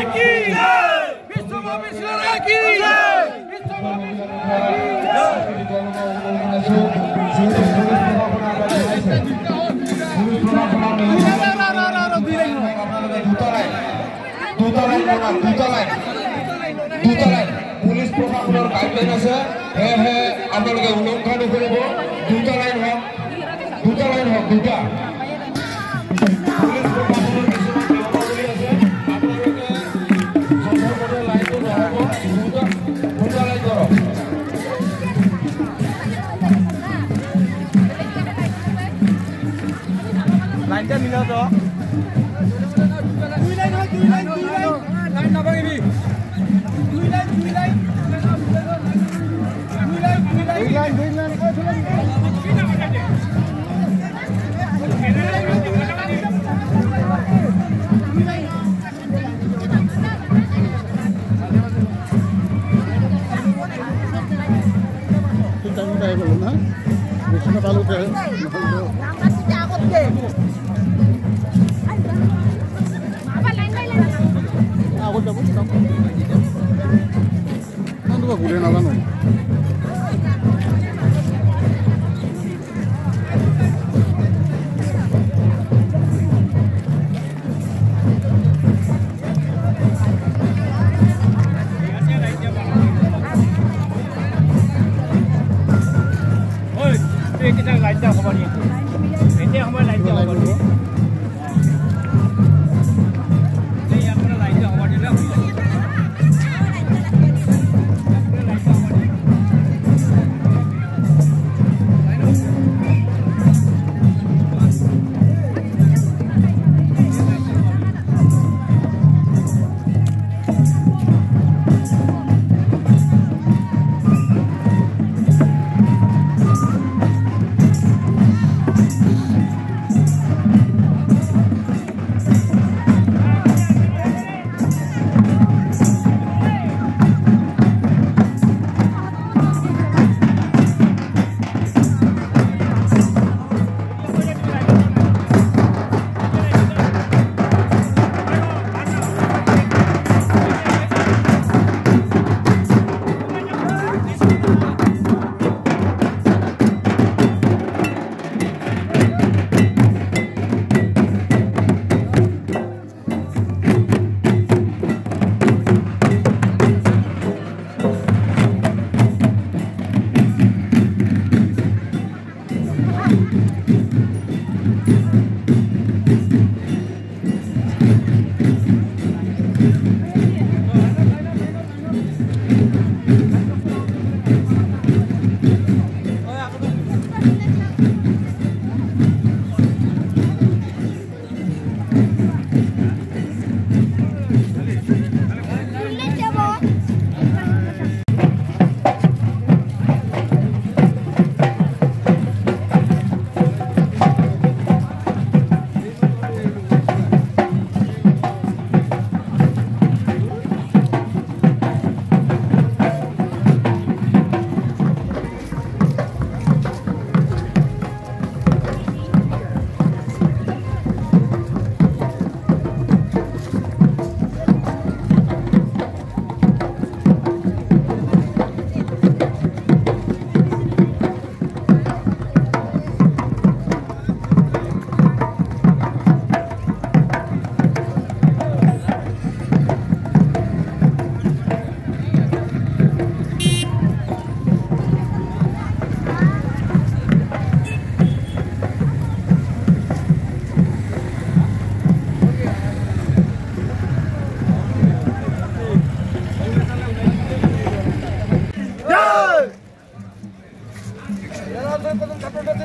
की विश्वव्यापी सेना की police प्रशासনৰ guideline আছে হে আপোনালোকে উলংঘা নকৰিব দুটা লাইন হওক পুলিশ প্ৰশাসনৰ কিছুমান নিয়মাৱলী আছে আপোনালোকে সম্পূৰ্ণ লাইনটো নহ'ব দুটা লাইন কৰক লাইনটা মিলাও তো দুই লাইন লাইন নবাগিবি দুই লাইন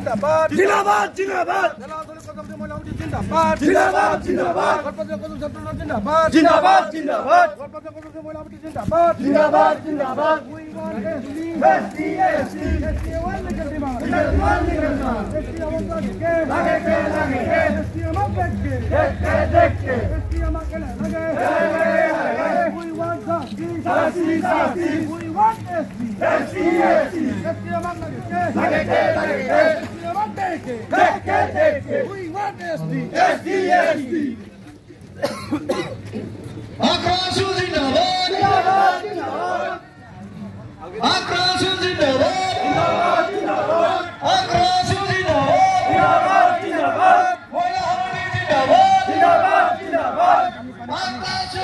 जिंदाबाद जिंदाबाद जिंदाबाद जिंदाबाद जिंदाबाद जिंदाबाद जिंदाबाद जिंदाबाद जिंदाबाद जिंदाबाद আক্রাসু জিন্দাবাদ আক্রাসু জিন্দাবাদ আক্রাসু জিন্দাবাদ মহিলা হারানি জিন্দাবাদ আক্রাসু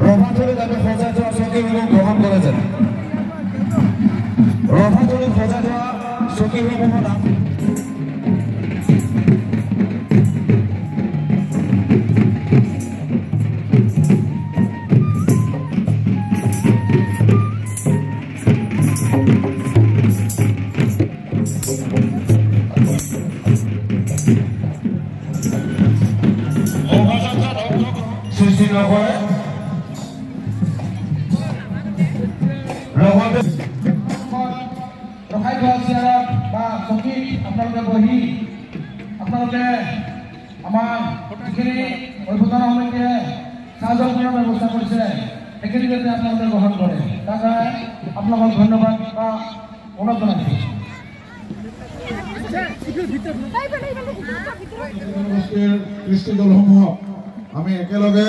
রভাতুলি দাবি খোঁজা দেওয়া সখীসমূহ গ্রহণ করেছেন রভাতুলি খোঁজা দেওয়া সখীসমূহ নাম সৃষ্টি নকৰে ৰখাই থোৱা চেয়াৰত বা চকীত আপোনালোকে বহি আপোনালোকে আমাৰ যিখিনি অভিযোজন সমিতিয়ে চাহ জলপানৰ ব্যৱস্থা কৰিছে সেইখিনি যাতে আপোনালোকে গ্ৰহণ কৰে তাৰ কাৰণে আপোনালোকক ধন্যবাদ বা অনুৰোধ জনাইছোঁ কৃষ্টি দলসমূহক আমি একেলগে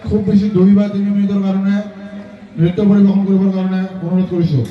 খুব বেছি 2 বা 3 মিনিটৰ কাৰণে নৃত্য পৰিৱেশন কৰিবৰ কাৰণে অনুৰোধ কৰিছোঁ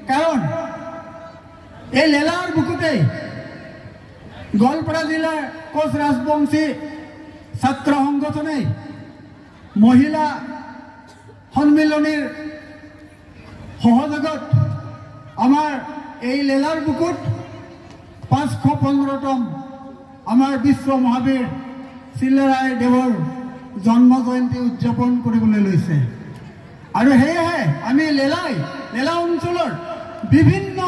কাৰণ এই লেলাৰ বুকুতে গোৱালপাৰা জিলাৰ কোচ ৰাজবংশী ছাত্ৰ সংগঠনে মহিলা সন্মিলনীৰ সহযোগত আমাৰ এই লেলাৰ বুকুত 515তম আমাৰ বিশ্ব মহাবীৰ চিল্লাৰাই দেৱৰ জন্ম জয়ন্তী উদযাপন কৰিবলৈ লৈছে। আৰু সেয়েহে আমি লেলা অঞ্চলৰ বিভিন্ন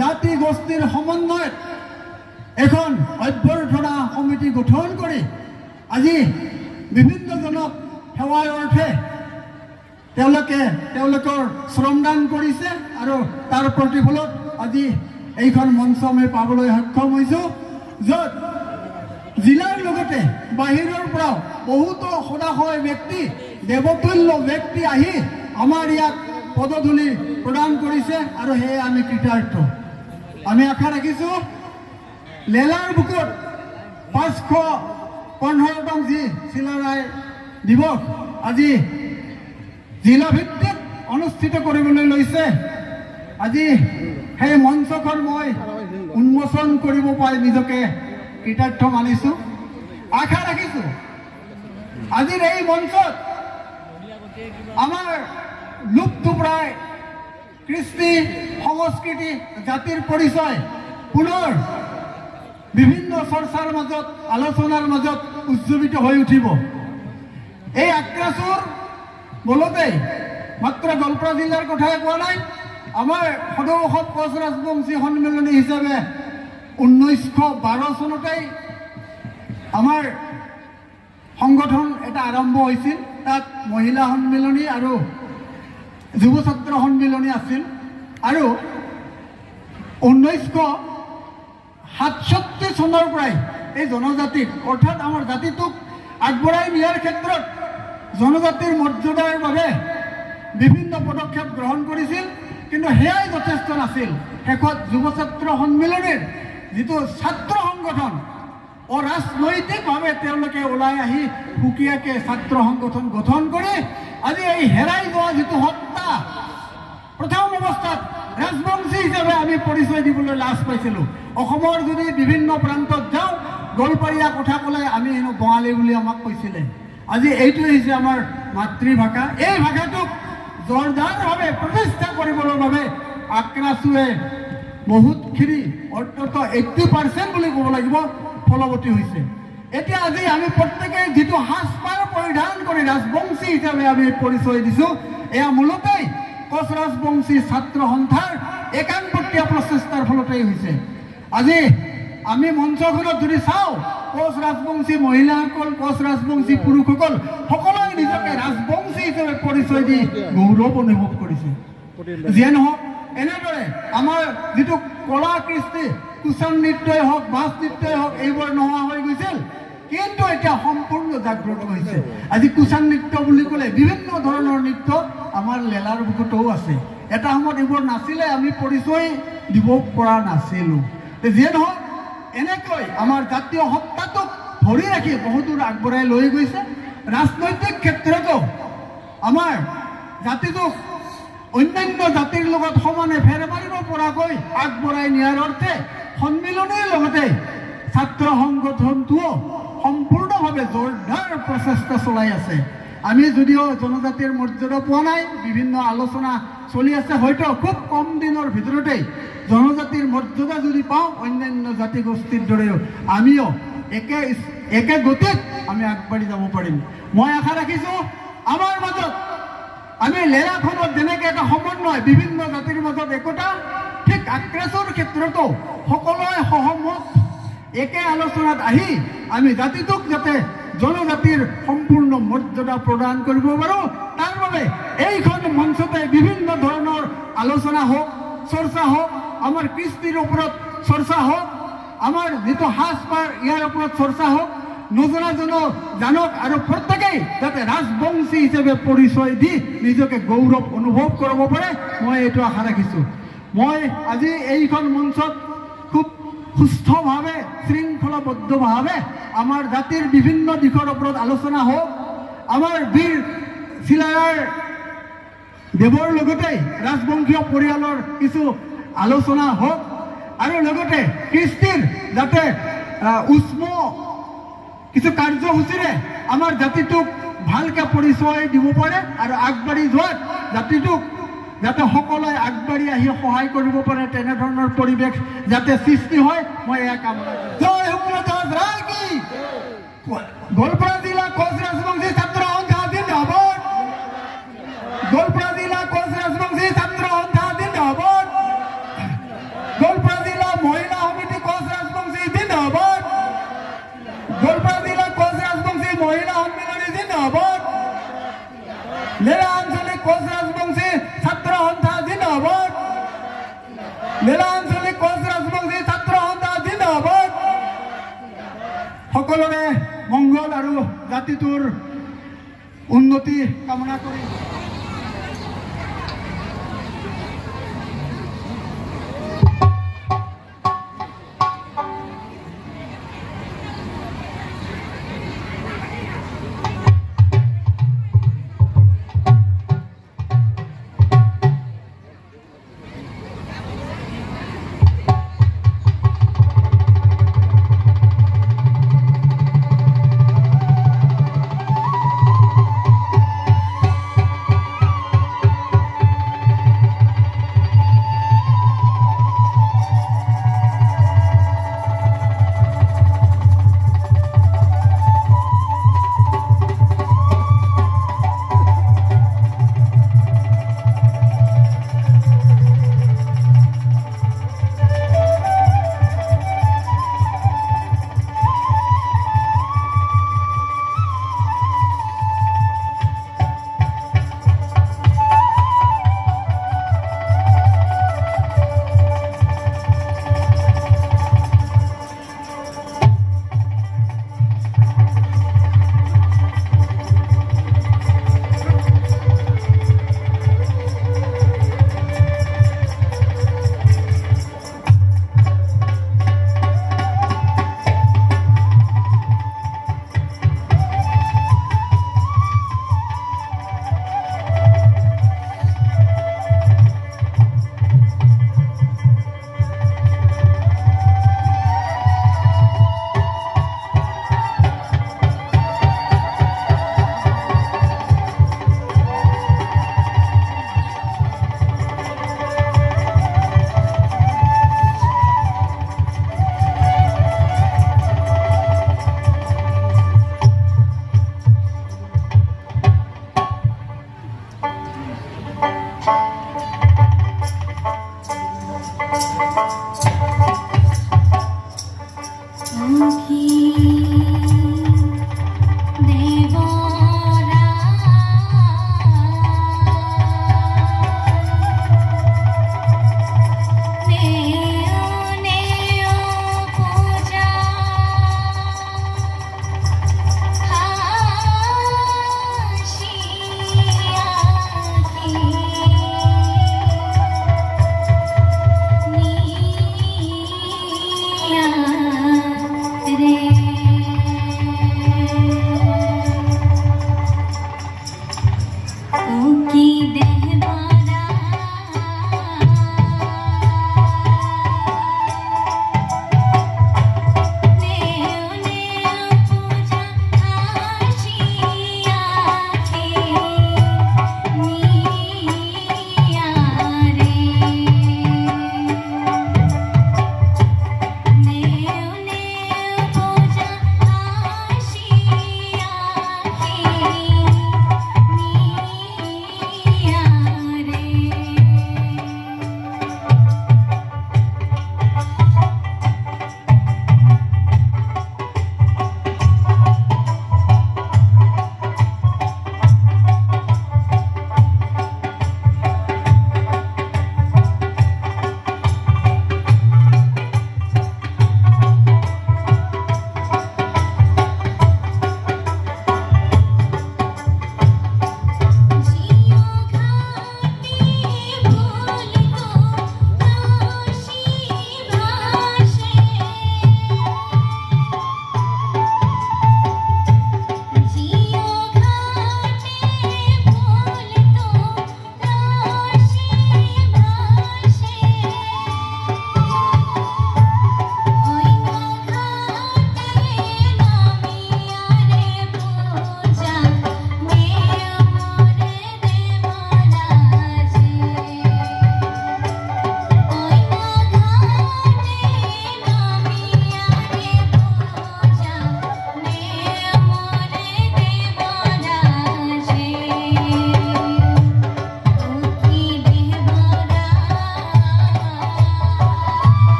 জাতি গোষ্ঠীৰ সমন্বয়ত এখন অভ্যৰ্থনা সমিতি গঠন কৰি আজি বিভিন্নজনক সেৱাৰ অৰ্থে তেওঁলোকৰ শ্ৰমদান কৰিছে আৰু তাৰ প্ৰতিফলত আজি এইখন মঞ্চ আমি পাবলৈ সক্ষম হৈছোঁ, য'ত জিলাৰ লগতে বাহিৰৰ পৰাও বহুতো সদাশয় ব্যক্তি দেৱতুল্য ব্যক্তি আহি আমাৰ ইয়াত পদধূলি প্ৰদান কৰিছে আৰু সেয়ে আমি কৃতাৰ্থ। আমি আশা ৰাখিছোঁ লেলাৰ বুকুত 515তম যি চিল্লাৰাই দিৱস আজি জিলা ভিত্তিক অনুষ্ঠিত কৰিবলৈ লৈছে। আজি সেই মঞ্চখন মই উন্মোচন কৰিব পাই নিজকে কৃতাৰ্থ মানিছোঁ। আশা ৰাখিছোঁ আজিৰ এই মঞ্চত আমাৰ লুপ্তপ্ৰায় কৃষ্টি সংস্কৃতি জাতিৰ পৰিচয় পুনৰ বিভিন্ন চৰ্চাৰ মাজত আলোচনাৰ মাজত উজ্জীৱিত হৈ উঠিব। এই আক্ৰাসুৰ বলতে মাত্ৰ গোৱালপাৰা জিলাৰ কথাই কোৱা নাই, আমাৰ সদৌ কোচ ৰাজবংশী সন্মিলনী হিচাপে 1912 চনতেই আমাৰ সংগঠন এটা আৰম্ভ হৈছিল। তাত মহিলা সন্মিলনী আৰু যুৱ ছাত্ৰ সন্মিলনী আছিল আৰু 1967 চনৰ পৰাই এই জনজাতিক অৰ্থাৎ আমাৰ জাতিটোক আগবঢ়াই নিয়াৰ ক্ষেত্ৰত জনজাতিৰ মৰ্যাদাৰ বাবে বিভিন্ন পদক্ষেপ গ্ৰহণ কৰিছিল, কিন্তু সেয়াই যথেষ্ট নাছিল। শেষত যুৱ ছাত্ৰ সন্মিলনীৰ যিটো ছাত্ৰ সংগঠন অৰাজনৈতিকভাৱে তেওঁলোকে ওলাই আহি সুকীয়াকৈ ছাত্ৰ সংগঠন গঠন কৰি আজি এই হেৰাই যোৱা যিটো সত্তা প্ৰথম অৱস্থাত ৰাজবংশী হিচাপে আমি পৰিচয় দিবলৈ লাজ পাইছিলোঁ। অসমৰ যদি বিভিন্ন প্ৰান্তত যাওঁ গোৱালপাৰীয়া কথা ক'লে আমি হেনো বঙালী বুলি আমাক কৈছিলে। আজি এইটোৱে হৈছে আমাৰ মাতৃভাষা। এই ভাষাটোক জোৰদাৰভাৱে প্ৰতিষ্ঠা কৰিবলৈ বাবে আক্ৰাসুৱে বহুতখিনি অন্তত 80% বুলি ক'ব লাগিব ফলৱতী হৈছে। এতিয়া আজি আমি প্ৰত্যেকেই যিটো সাজপাৰ পৰিধান কৰি ৰাজবংশী হিচাপে আমি পৰিচয় দিছোঁ, এয়া মূলতেই কোচ ৰাজবংশী ছাত্ৰ সন্থাৰ একাংপতীয়া প্ৰচেষ্টাৰ ফলতেই হৈছে। আজি আমি মঞ্চখনত যদি চাওঁ, কোচ ৰাজবংশী মহিলাসকল, কোচ ৰাজবংশী পুৰুষসকল সকলোৱে নিজকে ৰাজবংশী হিচাপে পৰিচয় দি গৌৰৱ অনুভৱ কৰিছে। যিয়ে নহওক এনেদৰে আমাৰ যিটো কলা কৃষ্টি, কুশন নৃত্যই হওক, বাছ নৃত্যই হওক, এইবোৰ নোহোৱা হৈ গৈছিল, কিন্তু এতিয়া সম্পূৰ্ণ জাগ্ৰত হৈছে। আজি কুশন নৃত্য বুলি ক'লে বিভিন্ন ধৰণৰ নৃত্য আমাৰ লেলাৰ বুকুতও আছে। এটা সময়ত এইবোৰ নাছিলে, আমি পৰিচয় দিব পৰা নাছিলোঁ। যিয়ে নহওক এনেকৈ আমাৰ জাতীয় সত্তাটোক ধৰি ৰাখি বহুদূৰ আগবঢ়াই লৈ গৈছে। ৰাজনৈতিক ক্ষেত্ৰতো আমাৰ জাতিটোক অন্যান্য জাতিৰ লগত সমানে ফেৰ মাৰিব পৰাকৈ আগবঢ়াই নিয়াৰ অৰ্থে সন্মিলনীৰ লগতে ছাত্ৰ সংগঠনটোও সম্পূৰ্ণভাৱে জোৰদাৰ প্ৰচেষ্টা চলাই আছে। আমি যদিও জনজাতিৰ মৰ্যাদা পোৱা নাই, বিভিন্ন আলোচনা চলি আছে, হয়তো খুব কম দিনৰ ভিতৰতেই জনজাতিৰ মৰ্যাদা যদি পাওঁ অন্যান্য জাতি গোষ্ঠীৰ দৰেও আমিও একে গতিত আমি আগবাঢ়ি যাব পাৰিম। মই আশা ৰাখিছোঁ আমাৰ মাজত আমি লেলাখনত যেনেকৈ এটা সমন্বয় বিভিন্ন জাতিৰ মাজত একতা, ঠিক আক্ৰাসুৰ ক্ষেত্ৰতো সকলোৱে সহমত একে আলোচনাত আহি আমি জাতিটোক যাতে জনজাতিৰ সম্পূৰ্ণ মৰ্যাদা প্ৰদান কৰিব পাৰোঁ, তাৰ বাবে এইখন মঞ্চতে বিভিন্ন ধৰণৰ আলোচনা হওক, চৰ্চা হওক, আমাৰ কৃষ্টিৰ ওপৰত চৰ্চা হওক, আমাৰ যিটো সাজপাৰ ইয়াৰ ওপৰত চৰ্চা হওক, নজনাজনো জানক আৰু প্ৰত্যেকেই যাতে ৰাজবংশী হিচাপে পৰিচয় দি নিজকে গৌৰৱ অনুভৱ কৰিব পাৰে, মই এইটো আশা ৰাখিছোঁ। মই আজি এইখন মঞ্চত খুব সুস্থভাৱে শৃংখলাবদ্ধভাৱে আমাৰ জাতিৰ বিভিন্ন দিশৰ ওপৰত আলোচনা হওক আমাৰ বীৰ চিলাৰাৰ দেৱৰ লগতে ৰাজবংশীয় পৰিয়ালৰ কিছু আলোচনা হওক আৰু লগতে কৃষ্টিৰ যাতে উষ্ম কিছু কাৰ্যসূচীৰে আমাৰ জাতিটোক ভালকৈ পৰিচয় দিব পাৰে আৰু আগবাঢ়ি যোৱাত জাতিটোক যাতে সকলোৱে আগবাঢ়ি আহি সহায় কৰিব পাৰে তেনেধৰণৰ পৰিৱেশ যাতে সৃষ্টি হয় মই এয়া কামনা কৰোঁ। জয় হুকুমত ৰায় কি গোৱালপাৰা জিলা কোচ ৰাজবংশী ছাত্ৰ সন্থা জিন্দাবাদ। গোৱালপাৰা জিলা কোচ ৰাজবংশী ছাত্ৰ সন্থা জিন্দাবাদ। গোৱালপাৰা জিলা মহিলা সমিতি কোচ ৰাজবংশী জিন্দাবাদ। গোৱালপাৰা জিলা কোচ ৰাজবংশী মহিলা সন্মিলনী জিন্দাবাদ। লেলা আঞ্চলিক কোচ ৰাজবংশী ছাত্ৰ সন্থা জিন্দাবাদ। লেলা আঞ্চলিক কোচ ৰাজবংশী ছাত্ৰ সন্থা জিন্দাবাদ। সকলোৰে মংগল আৰু জাতিটোৰ উন্নতি কামনা কৰি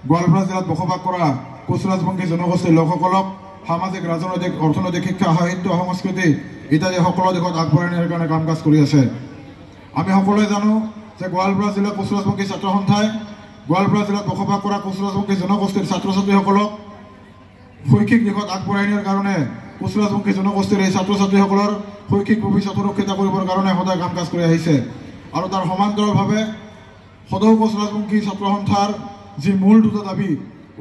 গোৱালপাৰা জিলাত বসবাস কৰা কোচ ৰাজবংশী জনগোষ্ঠীৰ লোকসকলক সামাজিক ৰাজনৈতিক অৰ্থনৈতিক শিক্ষা সাহিত্য সংস্কৃতি ইত্যাদি সকলো দিশত আগবঢ়াই নিয়াৰ কাৰণে কাম কাজ কৰি আছে। আমি সকলোৱে জানো যে গোৱালপাৰা জিলা কোচ ৰাজবংশী ছাত্ৰ সন্থাই গোৱালপাৰা জিলাত বসবাস কৰা কোচ ৰাজবংশী জনগোষ্ঠীৰ ছাত্ৰ ছাত্ৰীসকলক শৈক্ষিক দিশত আগবঢ়াই নিয়াৰ কাৰণে কোচ ৰাজবংশী জনগোষ্ঠীৰ এই ছাত্ৰ ছাত্ৰীসকলৰ শৈক্ষিক ভৱিষ্যত সুৰক্ষিত কৰিবৰ কাৰণে সদায় কাম কাজ কৰি আহিছে। আৰু তাৰ সমান্তৰালভাৱে সদৌ কোচ ৰাজবংশী ছাত্ৰ সন্থাৰ যি মূল দুটা দাবী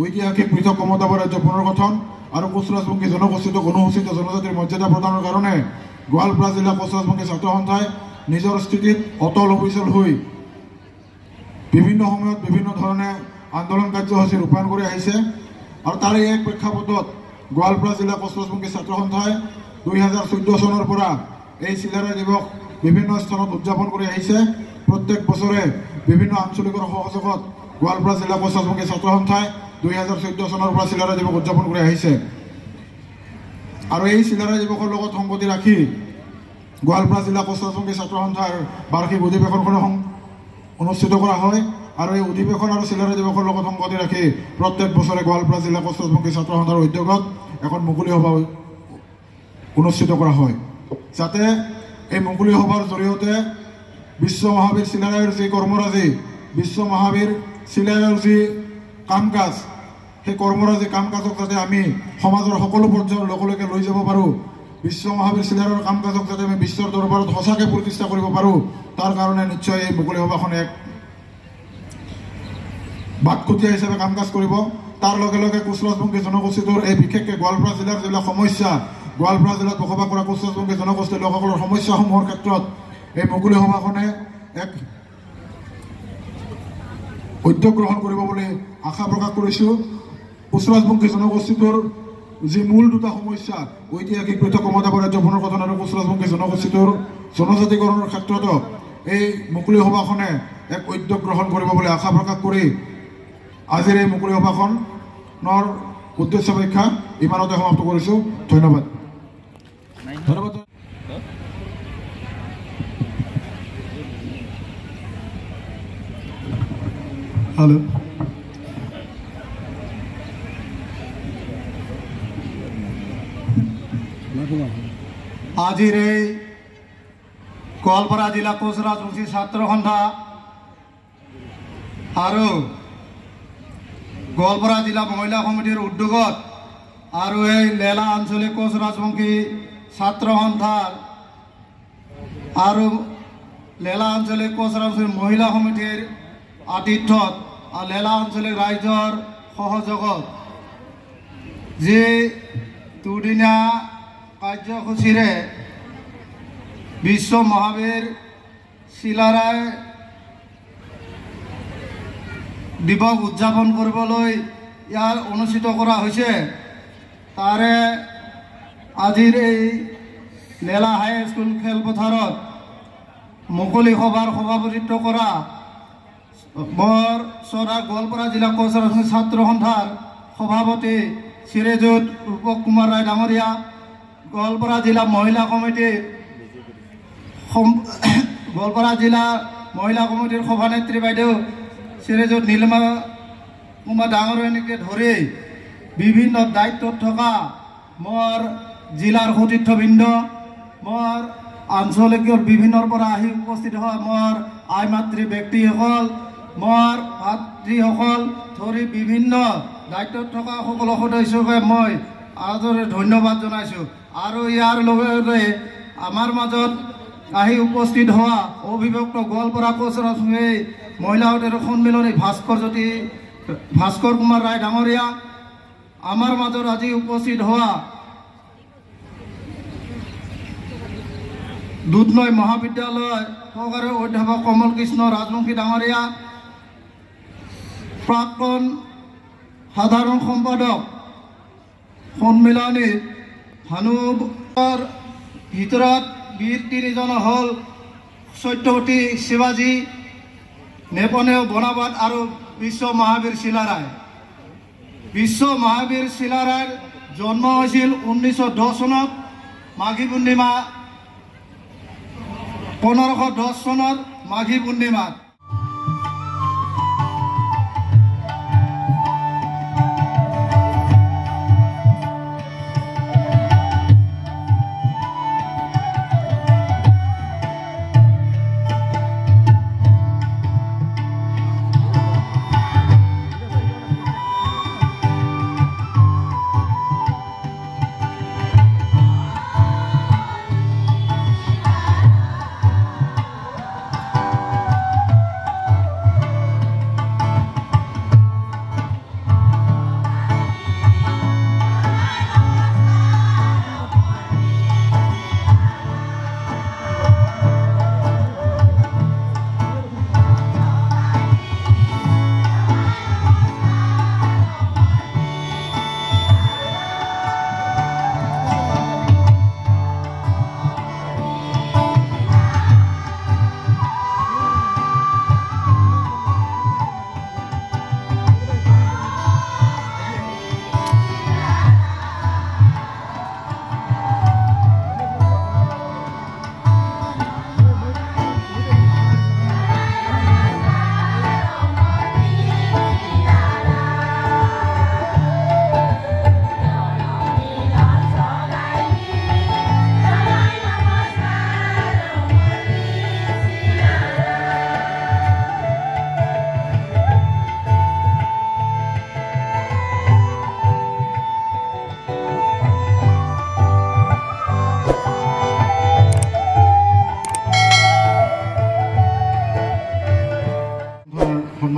ঐতিহাসিক পৃথক কমতাব ৰাজ্য পুনৰ্গঠন আৰু কোচ ৰাজবংশী জনগোষ্ঠীক অনুসূচিত জনজাতিৰ মৰ্যাদা প্ৰদানৰ কাৰণে গোৱালপাৰা জিলা কোচ ৰাজবংশী ছাত্ৰ সন্থাই নিজৰ স্থিতিত অটল অবিচল হৈ বিভিন্ন সময়ত বিভিন্ন ধৰণে আন্দোলন কাৰ্যসূচী ৰূপায়ণ কৰি আহিছে। আৰু তাৰে এক প্ৰেক্ষাপটত গোৱালপাৰা জিলা কোচ ৰাজবংশী ছাত্ৰ সন্থাই 2014 চনৰ পৰা এই চিলাৰায় দিৱস বিভিন্ন স্থানত উদযাপন কৰি আহিছে। প্ৰত্যেক বছৰে বিভিন্ন আঞ্চলিকৰ সহযোগত গোৱালপাৰা জিলা কোচ ৰাজবংশী ছাত্ৰ সন্থাই 2014 চনৰ পৰা চিলাৰায় দিৱস উদযাপন কৰি আহিছে। আৰু এই চিলাৰায় দিৱসৰ লগত সংগতি ৰাখি গোৱালপাৰা জিলা কোচ ৰাজবংশী ছাত্ৰ সন্থাৰ বাৰ্ষিক অধিৱেশনখন অনুষ্ঠিত কৰা হয়। আৰু এই অধিৱেশন আৰু চিলাৰায় দিৱসৰ লগত সংগতি ৰাখি প্ৰত্যেক বছৰে গোৱালপাৰা জিলা কোচ ৰাজবংশী ছাত্ৰ সন্থাৰ উদ্যোগত এখন মুকলি সভা অনুষ্ঠিত কৰা হয়, যাতে এই মুকলি সভাৰ জৰিয়তে বিশ্ব মহাবীৰ চিলাৰায়ৰ যি কৰ্মৰাজি বিশ্ব মহাবীৰ চিলাৰায়ৰ যি কাম কাজ সেই কৰ্মৰাজি কাম কাজক যাতে আমি সমাজৰ সকলো পৰ্যায়ৰ লোকলৈকে লৈ যাব পাৰোঁ, বিশ্ব মহাবীৰ চিলাৰায়ৰ কাম কাজক যাতে আমি বিশ্বৰ দৰবাৰত সঁচাকৈ প্ৰতিষ্ঠা কৰিব পাৰোঁ, তাৰ কাৰণে নিশ্চয় এই মুকলি সভাখন এক বাটকটীয়া হিচাপে কাম কাজ কৰিব। তাৰ লগে লগে কোচ ৰাজবংশী জনগোষ্ঠীটোৰ এই বিশেষকৈ গোৱালপাৰা জিলাৰ যিবিলাক সমস্যা গোৱালপাৰা জিলাত বসবাস কৰা কোচ ৰাজবংশী জনগোষ্ঠীৰ লোকসকলৰ সমস্যাসমূহৰ ক্ষেত্ৰত এই মুকলি সভাখনে এক উদ্যোগ গ্ৰহণ কৰিব বুলি আশা প্ৰকাশ কৰিছোঁ। কোচ ৰাজবংশী জনগোষ্ঠীটোৰ যি মূল দুটা সমস্যা ঐতিহাসিক পৃথক কমতাব ৰাজ্য পুনৰ্গঠন আৰু কোচ ৰাজবংশী জনগোষ্ঠীটোৰ জনজাতিকৰণৰ ক্ষেত্ৰতো এই মুকলি সভাখনে এক উদ্যোগ গ্ৰহণ কৰিব বুলি আশা প্ৰকাশ কৰি আজিৰ এই মুকলি সভাখনৰ উদ্দেশ্য ব্যাখ্যা ইমানতে সমাপ্ত কৰিছোঁ। ধন্যবাদ। হ্যালো, আজিৰ এই গোৱালপাৰা জিলা কোচ ৰাজবংশী ছাত্ৰ সন্থা আৰু গোৱালপাৰা জিলা মহিলা সমিতিৰ উদ্যোগত আৰু এই লেলা আঞ্চলিক কোচ ৰাজবংশী ছাত্ৰ সন্থাৰ আৰু লেলা আঞ্চলিক কোচ ৰাজবংশী মহিলা সমিতিৰ আতিথ্যত আৰু লেলা আঞ্চলিক ৰাইজৰ সহযোগত যি দুদিনীয়া কাৰ্যসূচীৰে বিশ্ব মহাবীৰ চিলাৰায় দিৱস উদযাপন কৰিবলৈ ইয়াৰ অনুষ্ঠিত কৰা হৈছে। তাৰে আজিৰ এই লেলা হাইস্কুল খেলপথাৰত মুকলি সভাৰ সভাপতিত্ব কৰা বৰ চৰা গোৱালপাৰা জিলা কোচ ৰাজবংশী ছাত্ৰ সন্থাৰ সভাপতি শ্ৰীযুত ৰূপক কুমাৰ ৰায় ডাঙৰীয়া, গোৱালপাৰা জিলা মহিলা কমিটিৰ গোৱালপাৰা জিলা মহিলা কমিটিৰ সভানেত্ৰী বাইদেউ শ্ৰীযুত নীলিমা কুমাৰ ডাঙৰীয়াকে ধৰি বিভিন্ন দায়িত্বত থকা মোৰ জিলাৰ সতীৰ্থবৃন্দ, মোৰ আঞ্চলিকৰ বিভিন্নৰ পৰা আহি উপস্থিত হোৱা মোৰ আই মাতৃ ব্যক্তিসকল, মোৰ ভাতৃসকল ধৰি বিভিন্ন দায়িত্বত থকা সকলো সদস্যকে মই আদৰে ধন্যবাদ জনাইছোঁ। আৰু ইয়াৰ লগে আমাৰ মাজত আহি উপস্থিত হোৱা অভিভক্ত গোৱালপাৰা কোচ ৰাজবংশী মহিলা সন্মিলনী ভাস্কৰ কুমাৰ ৰায় ডাঙৰীয়া, আমাৰ মাজত আজি উপস্থিত হোৱা দুধনৈ মহাবিদ্যালয় সহকাৰী অধ্যাপক কমল কৃষ্ণ ৰাজবংশী ডাঙৰীয়া, প্ৰাক্তন সাধাৰণ সম্পাদক সন্মিলনীত ভানুৰ ভিতৰত বীৰ তিনিজন হ'ল সত্যৱতী শিৱাজী, নেপনেও বনাবাদ আৰু বিশ্ব মহাবীৰ চিলাৰায়। বিশ্ব মহাবীৰ চিলাৰায়ৰ জন্ম হৈছিল 1910 চনত মাঘী পূৰ্ণিমা 1510 চনত মাঘী পূৰ্ণিমাত।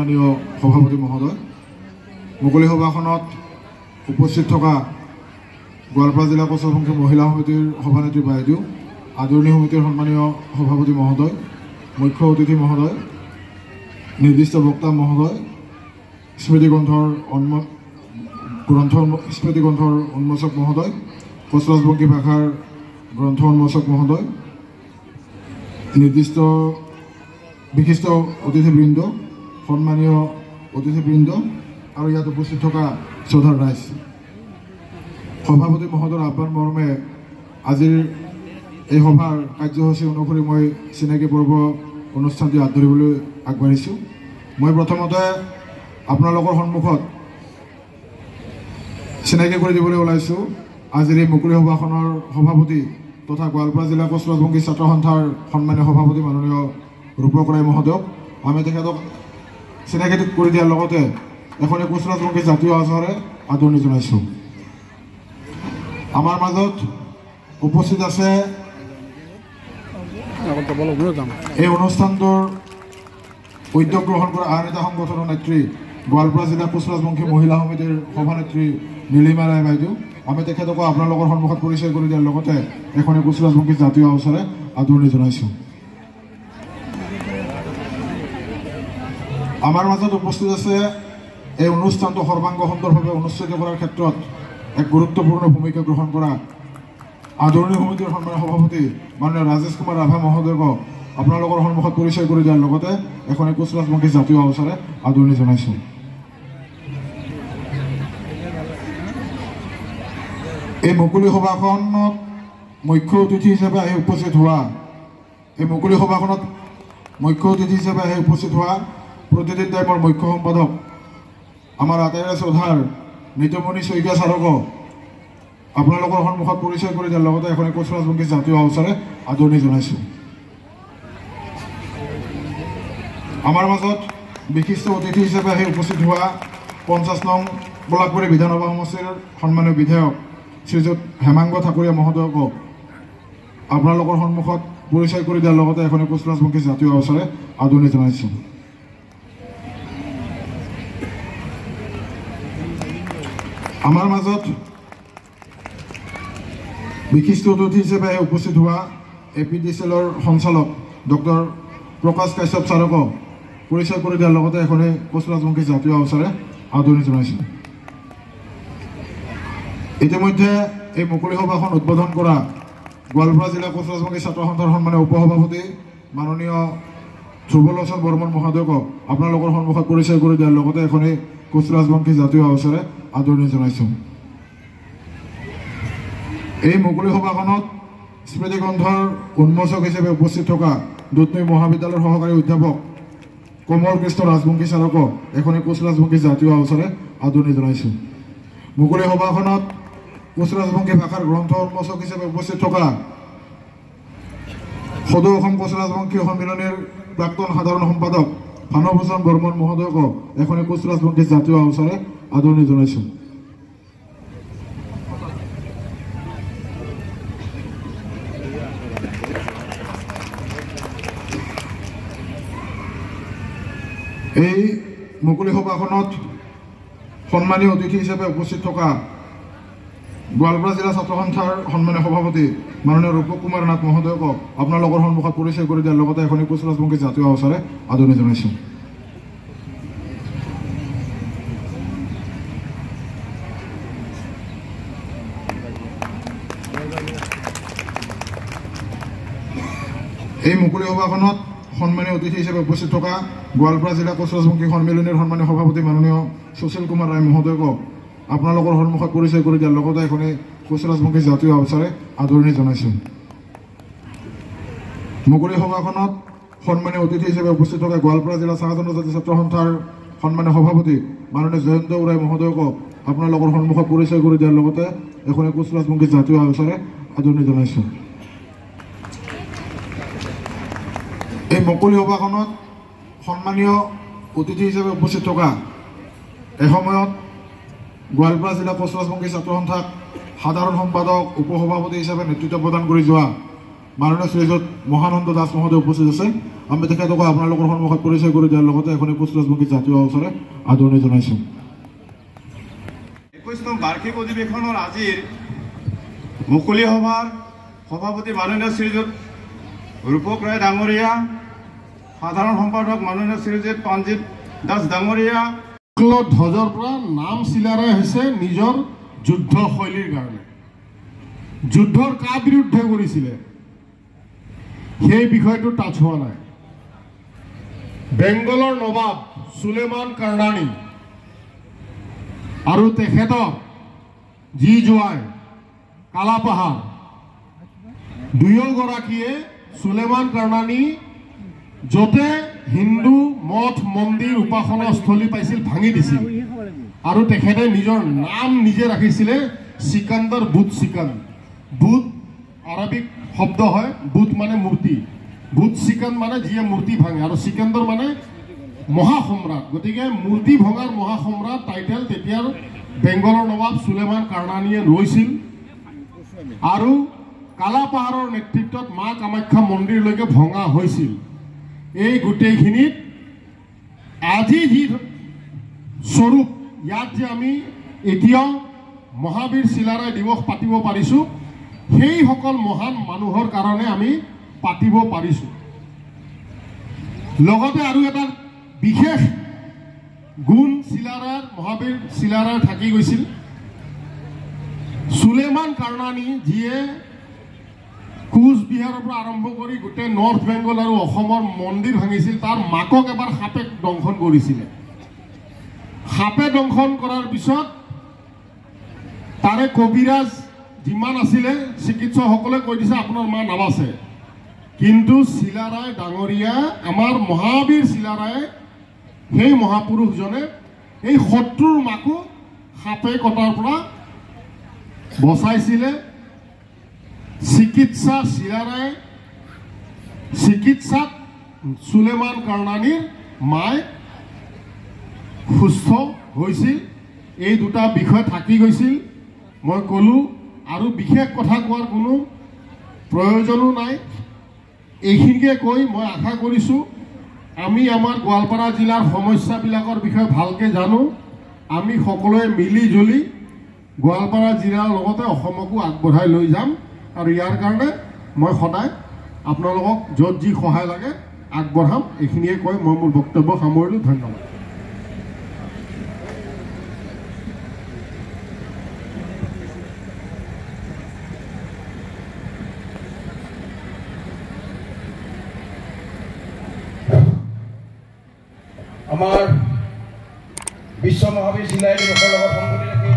সন্মানীয় সভাপতি মহোদয়, মুকলি সভাখনত উপস্থিত থকা গোৱালপাৰা জিলা কোচৰাজবংশী মহিলা সমিতিৰ সভানেত্ৰী বাইদেউ, আদৰণি সমিতিৰ সন্মানীয় সভাপতি মহোদয়, মুখ্য অতিথি মহোদয়, নিৰ্দিষ্ট বক্তা মহোদয়, স্মৃতিগ্ৰন্থৰ উন্মোচক মহোদয়, কোচৰাজবংশী ভাষাৰ গ্ৰন্থ উন্মোচক মহোদয়, নিৰ্দিষ্ট বিশিষ্ট অতিথিবৃন্দ, সন্মানীয় অতিথিবৃন্দ আৰু ইয়াত উপস্থিত থকা শ্ৰদ্ধাৰ ৰাইজ, সভাপতি মহোদয়ৰ আহ্বান মৰ্মে আজিৰ এই সভাৰ কাৰ্যসূচী অনুসৰি মই চিনাকি পৰ্ব অনুষ্ঠানটি হাত ধৰিবলৈ আগবাঢ়িছোঁ। মই প্ৰথমতে আপোনালোকৰ সন্মুখত চিনাকি কৰি দিবলৈ ওলাইছোঁ আজিৰ এই মুকলি সভাখনৰ সভাপতি তথা গোৱালপাৰা জিলা কোচৰাজবংশী ছাত্ৰ সন্থাৰ সন্মানীয় সভাপতি মাননীয় ৰূপক ৰায় মহোদয়ক। আমি তেখেতক চিনাকি কৰি দিয়াৰ লগতে এখনে কোচৰাজবংশী জাতীয় আচাৰে আদৰণি জনাইছোঁ। আমাৰ মাজত উপস্থিত আছে এই অনুষ্ঠানটোৰ উদ্যোগ গ্ৰহণ কৰা আন এটা সংগঠনৰ নেত্ৰী, গোৱালপাৰা জিলা কোচৰাজবংশী মহিলা সমিতিৰ সভানেত্ৰী নীলিমা ৰায় বাইদেউ। আমি তেখেতকো আপোনালোকৰ সন্মুখত পৰিচয় কৰি দিয়াৰ লগতে এখনে কোচৰাজবংশী জাতীয় আচাৰে আদৰণি জনাইছোঁ। আমাৰ মাজত উপস্থিত আছে এই অনুষ্ঠানটো সৰ্বাংগ সুন্দৰভাৱে অনুষ্ঠিত কৰাৰ ক্ষেত্ৰত এক গুৰুত্বপূৰ্ণ ভূমিকা গ্ৰহণ কৰা আদৰণি সমিতিৰ সন্মানীয় সভাপতি মাননীয় ৰাজেশ কুমাৰ ৰাভা মহোদয়ক আপোনালোকৰ সন্মুখত পৰিচয় কৰি দিয়াৰ লগতে এখনে কোচৰাজবংশী জাতীয় আচাৰে আদৰণি জনাইছোঁ। এই মুকলি সভাখনত মুখ্য অতিথি হিচাপে আহি উপস্থিত হোৱা প্ৰতিদিন টাইমৰ মুখ্য সম্পাদক আমাৰ আটাইৰে শ্ৰদ্ধাৰ নিতমণি শইকীয়া ছাৰক আপোনালোকৰ সন্মুখত পৰিচয় কৰি দিয়াৰ লগতে এখনে কোচৰাজবংশী জাতীয় আচাৰে আদৰণি জনাইছোঁ। আমাৰ মাজত বিশিষ্ট অতিথি হিচাপে আহি উপস্থিত হোৱা 50 নং বলাকবাৰী বিধানসভা সমষ্টিৰ সন্মানীয় বিধায়ক শ্ৰীযুত হেমাংগ ঠাকুৰীয়া মহোদয়ক আপোনালোকৰ সন্মুখত পৰিচয় কৰি দিয়াৰ লগতে এখনে কোচৰাজবংশী জাতীয় আচাৰে আদৰণি জনাইছোঁ। আমাৰ মাজত বিশিষ্ট অতিথি হিচাপে আহি উপস্থিত হোৱা APDCLৰ সঞ্চালক ডক্টৰ প্ৰকাশ কাশ্যপ ছাৰক পৰিচয় কৰি দিয়াৰ লগতে এখনে কোচৰাজবংশী জাতীয় আচাৰে আদৰণি জনাইছোঁ। ইতিমধ্যে এই মুকলি সভাখন উদ্বোধন কৰা গোৱালপাৰা জিলা কোচৰাজবংশী ছাত্ৰ সন্থাৰ সন্মানীয় উপসভাপতি মাননীয় ধ্ৰুৱলোচন বৰ্মন মহোদয়ক আপোনালোকৰ সন্মুখত পৰিচয় কৰি দিয়াৰ লগতে এখনে কোচৰাজবংশী জাতীয় আচাৰে আদৰণি জনাইছোঁ। এই মুকলি সভাখনত স্মৃতিগ্ৰন্থৰ উন্মোচক হিচাপে উপস্থিত থকা দুধনৈ মহাবিদ্যালয়ৰ সহকাৰী অধ্যাপক কমল কৃষ্ণ ৰাজবংশী ছাৰক এখনে কোচৰাজবংশী জাতীয় আচাৰে আদৰণি জনাইছোঁ। মুকলি সভাখনত কোচৰাজবংশী ভাষাৰ গ্ৰন্থ উন্মোচক হিচাপে উপস্থিত থকা সদৌ অসম কোচৰাজবংশী সন্মিলনীৰ প্ৰাক্তন সাধাৰণ সম্পাদক ভানুভূষণ বৰ্মন মহোদয়ক এখনে কোচৰাজবংশী জাতীয় আচাৰে আদৰণি জনাইছোঁ। এই মুকলি সভাখনত সন্মানীয় অতিথি হিচাপে উপস্থিত থকা গোৱালপাৰা জিলা ছাত্ৰ সন্থাৰ সন্মানীয় সভাপতি মাননীয় ৰূপক কুমাৰ নাথ মহোদয়ক আপোনালোকৰ সন্মুখত পৰিচয় কৰি দিয়াৰ লগতে এখনে কোচৰাজবংশী জাতীয় আচাৰে আদৰণি জনাইছোঁ। এই মুকলি সভাখনত সন্মানীয় অতিথি হিচাপে উপস্থিত থকা গোৱালপাৰা জিলা কোচৰাজবংশী সন্মিলনীৰ সন্মানীয় সভাপতি মাননীয় সুশীল কুমাৰ ৰায় মহোদয়ক আপোনালোকৰ সন্মুখত পৰিচয় কৰি দিয়াৰ লগতে এখনে কোচৰাজবংশী জাতীয় আচাৰে আদৰণি জনাইছোঁ। মুকলি সভাখনত সন্মানীয় অতিথি হিচাপে উপস্থিত থকা গোৱালপাৰা জিলা চাহ জনজাতি ছাত্ৰ সন্থাৰ সন্মানীয় সভাপতি মাননীয় জয়ন্ত উৰাই মহোদয়ক আপোনালোকৰ সন্মুখত পৰিচয় কৰি দিয়াৰ লগতে এখনে কোচৰাজবংশী জাতীয় আচাৰে আদৰণি জনাইছোঁ। এই মুকলি সভাখনত সন্মানীয় অতিথি হিচাপে উপস্থিত থকা এসময়ত গোৱালপাৰা জিলা কোচৰাজবংশী ছাত্ৰ সন্থাক সাধাৰণ সম্পাদক উপসভাপতি হিচাপে নেতৃত্ব প্ৰদান কৰি যোৱা মাননীয় শ্ৰীযুত মহানন্দ দাস মহোদয় উপস্থিত আছে। আমি তেখেতক আপোনালোকৰ সন্মুখত পৰিচয় কৰি দিয়াৰ লগতে এখন কোচৰাজবংশী জাতীয় উৎসৱৰে আদৰণি জনাইছোঁ। 21তম বাৰ্ষিক অধিৱেশনৰ আজিৰ মুকলি সভাৰ সভাপতি মাননীয় শ্ৰীযুত ৰূপক ৰায় ডাঙৰীয়া, সাধাৰণ সম্পাদক মাননীয় শ্ৰীযুত পাঞ্জিত দাস ডাঙৰীয়া। ধ্বজৰ পৰা নাম চিলাৰাই হৈছে নিজৰ যুদ্ধ শৈলীৰ কাৰণে। যুদ্ধৰ কাৰ বিৰুদ্ধে কৰিছিলে সেই বিষয়টো টাচ হোৱা নাই। বেংগলৰ নবাব সুলেমান কাৰ্ণানী আৰু তেখেতৰ যি জোৱাই কালাপাহাৰ দুয়োগৰাকীয়ে সুলেমান কাৰ্ণানী য'তে হিন্দু মঠ মন্দিৰ উপাসনাস্থলী পাইছিল ভাঙি দিছিল আৰু তেখেতে নিজৰ নাম নিজে ৰাখিছিলে সিকান্দাৰ বুট সিকান্দ। বুট আৰবিক শব্দ হয়, বুট মানে মূৰ্তি, বুট সিকান্দ মানে যিয়ে মূৰ্তি ভাঙে আৰু সিকান্দাৰ মানে মহাসম্ৰাট। গতিকে মূৰ্তি ভঙাৰ মহাসম্ৰাট টাইটেল তেতিয়াৰ বেংগলৰ নবাব সুলেমান কাৰ্ণানীয়ে লৈছিল আৰু কালাপাহাৰৰ নেতৃত্বত মা কামাখ্যা মন্দিৰলৈকে ভঙা হৈছিল। এই গোটেইখিনিত আজি যি স্বৰূপ ইয়াত যে আমি এতিয়াও মহাবীৰ চিলাৰায় দিৱস পাতিব পাৰিছোঁ, সেইসকল মহান মানুহৰ কাৰণে আমি পাতিব পাৰিছোঁ। লগতে আৰু এটা বিশেষ গুণ চিলাৰায়ৰ মহাবীৰ চিলাৰায়ৰ থাকি গৈছিল। সুলেমান কাৰ্ণানী যিয়ে কোচবিহাৰৰ পৰা আৰম্ভ কৰি গোটেই নৰ্থ বেংগল আৰু অসমৰ মন্দিৰ ভাঙিছিল, তাৰ মাকক এবাৰ সাপে দংশন কৰিছিলে। সাপে দংশন কৰাৰ পিছত তাৰে কবিৰাজ যিমান আছিলে চিকিৎসকসকলে কৈ দিছে আপোনাৰ মা নাবাচে। কিন্তু চিলাৰায় ডাঙৰীয়া, আমাৰ মহাবীৰ চিলাৰায়ে, সেই মহাপুৰুষজনে এই শত্ৰুৰ মাকো সাপে কটাৰ পৰা বচাইছিলে। চিকিৎসাত সুলেমান কাৰ্ণানীৰ মায়ে সুস্থ হৈছিল। এই দুটা বিষয় থাকি গৈছিল, মই ক'লোঁ, আৰু বিশেষ কথা কোৱাৰ কোনো প্ৰয়োজনো নাই। এইখিনিকে কৈ মই আশা কৰিছোঁ আমি আমাৰ গোৱালপাৰা জিলাৰ সমস্যাবিলাকৰ বিষয়ে ভালকৈ জানো। আমি সকলোৱে মিলি জুলি গোৱালপাৰা জিলাৰ লগতে অসমকো আগবঢ়াই লৈ যাম আৰু ইয়াৰ কাৰণে মই সদায় আপোনালোকক য'ত যি সহায় লাগে আগবঢ়াম। এইখিনিয়ে কৈ মই মোৰ বক্তব্য সামৰিলোঁ। ধন্যবাদ। আমাৰ বিশ্ব মহাবীৰ চিলাই দিৱসৰ লগত সংগতি ৰাখি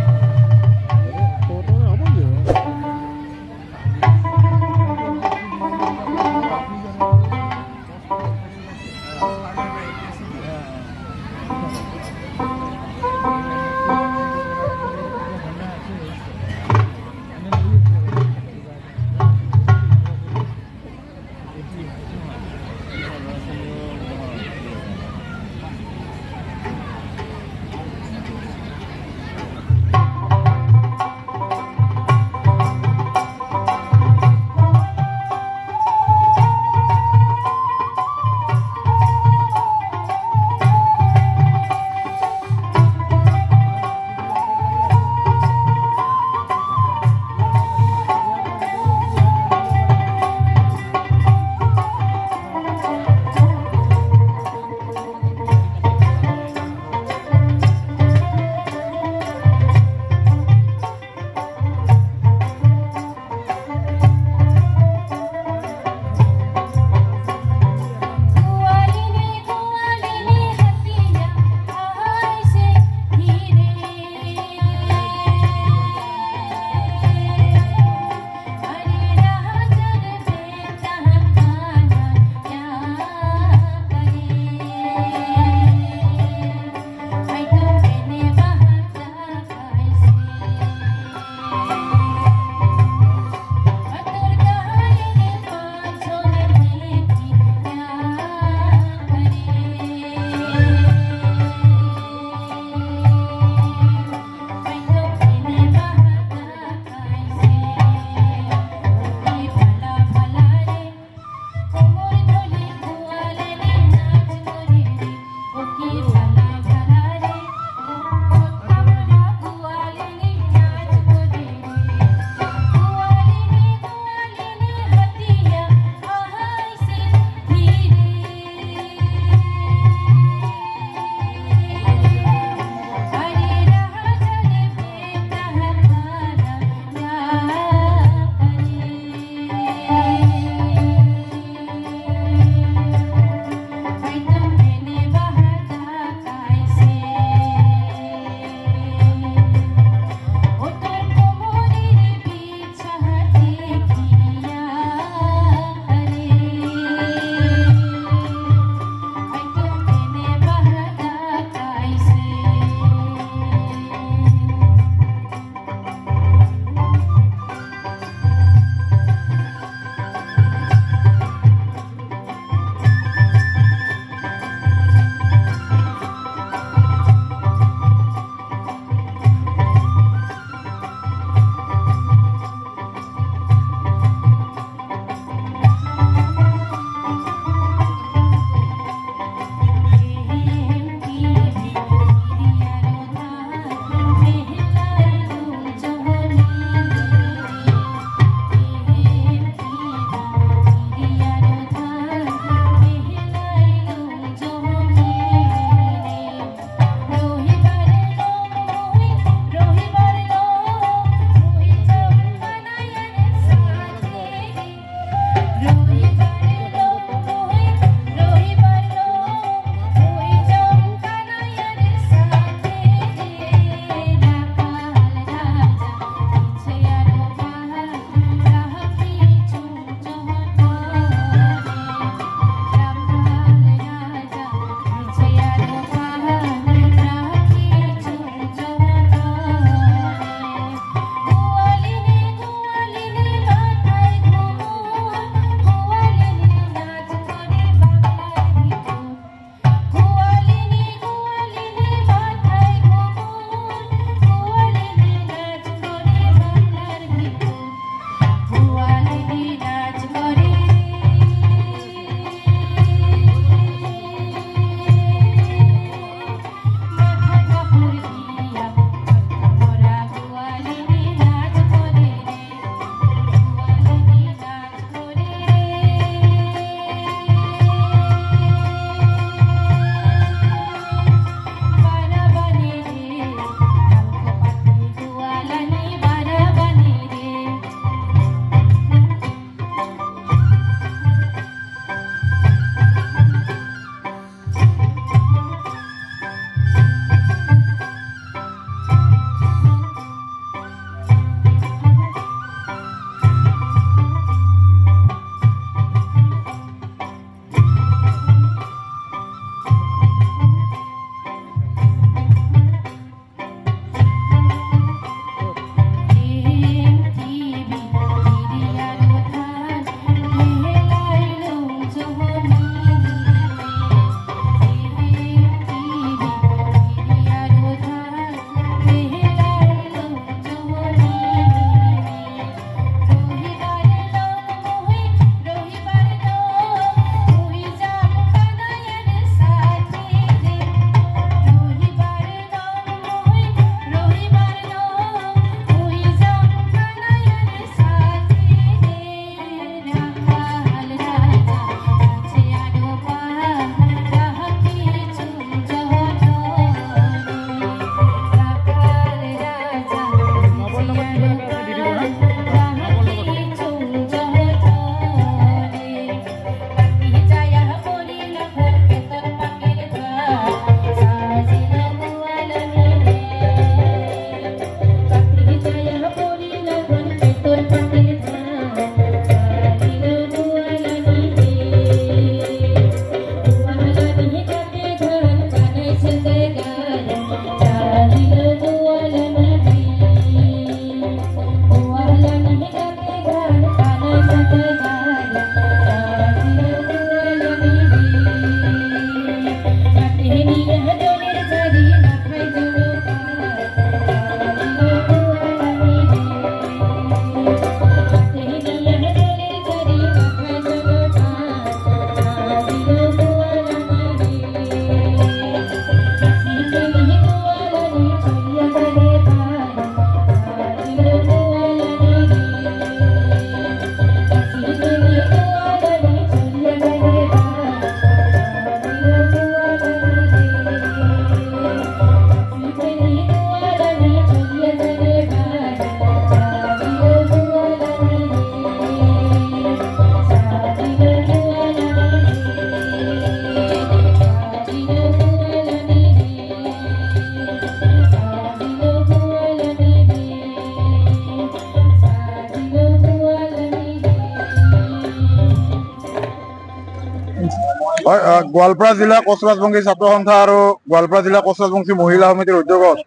গোৱালপাৰা জিলা কোচৰাজবংশী ছাত্ৰ সন্থা আৰু গোৱালপাৰা জিলা কোচৰাজবংশী মহিলা সমিতিৰ উদ্যোগত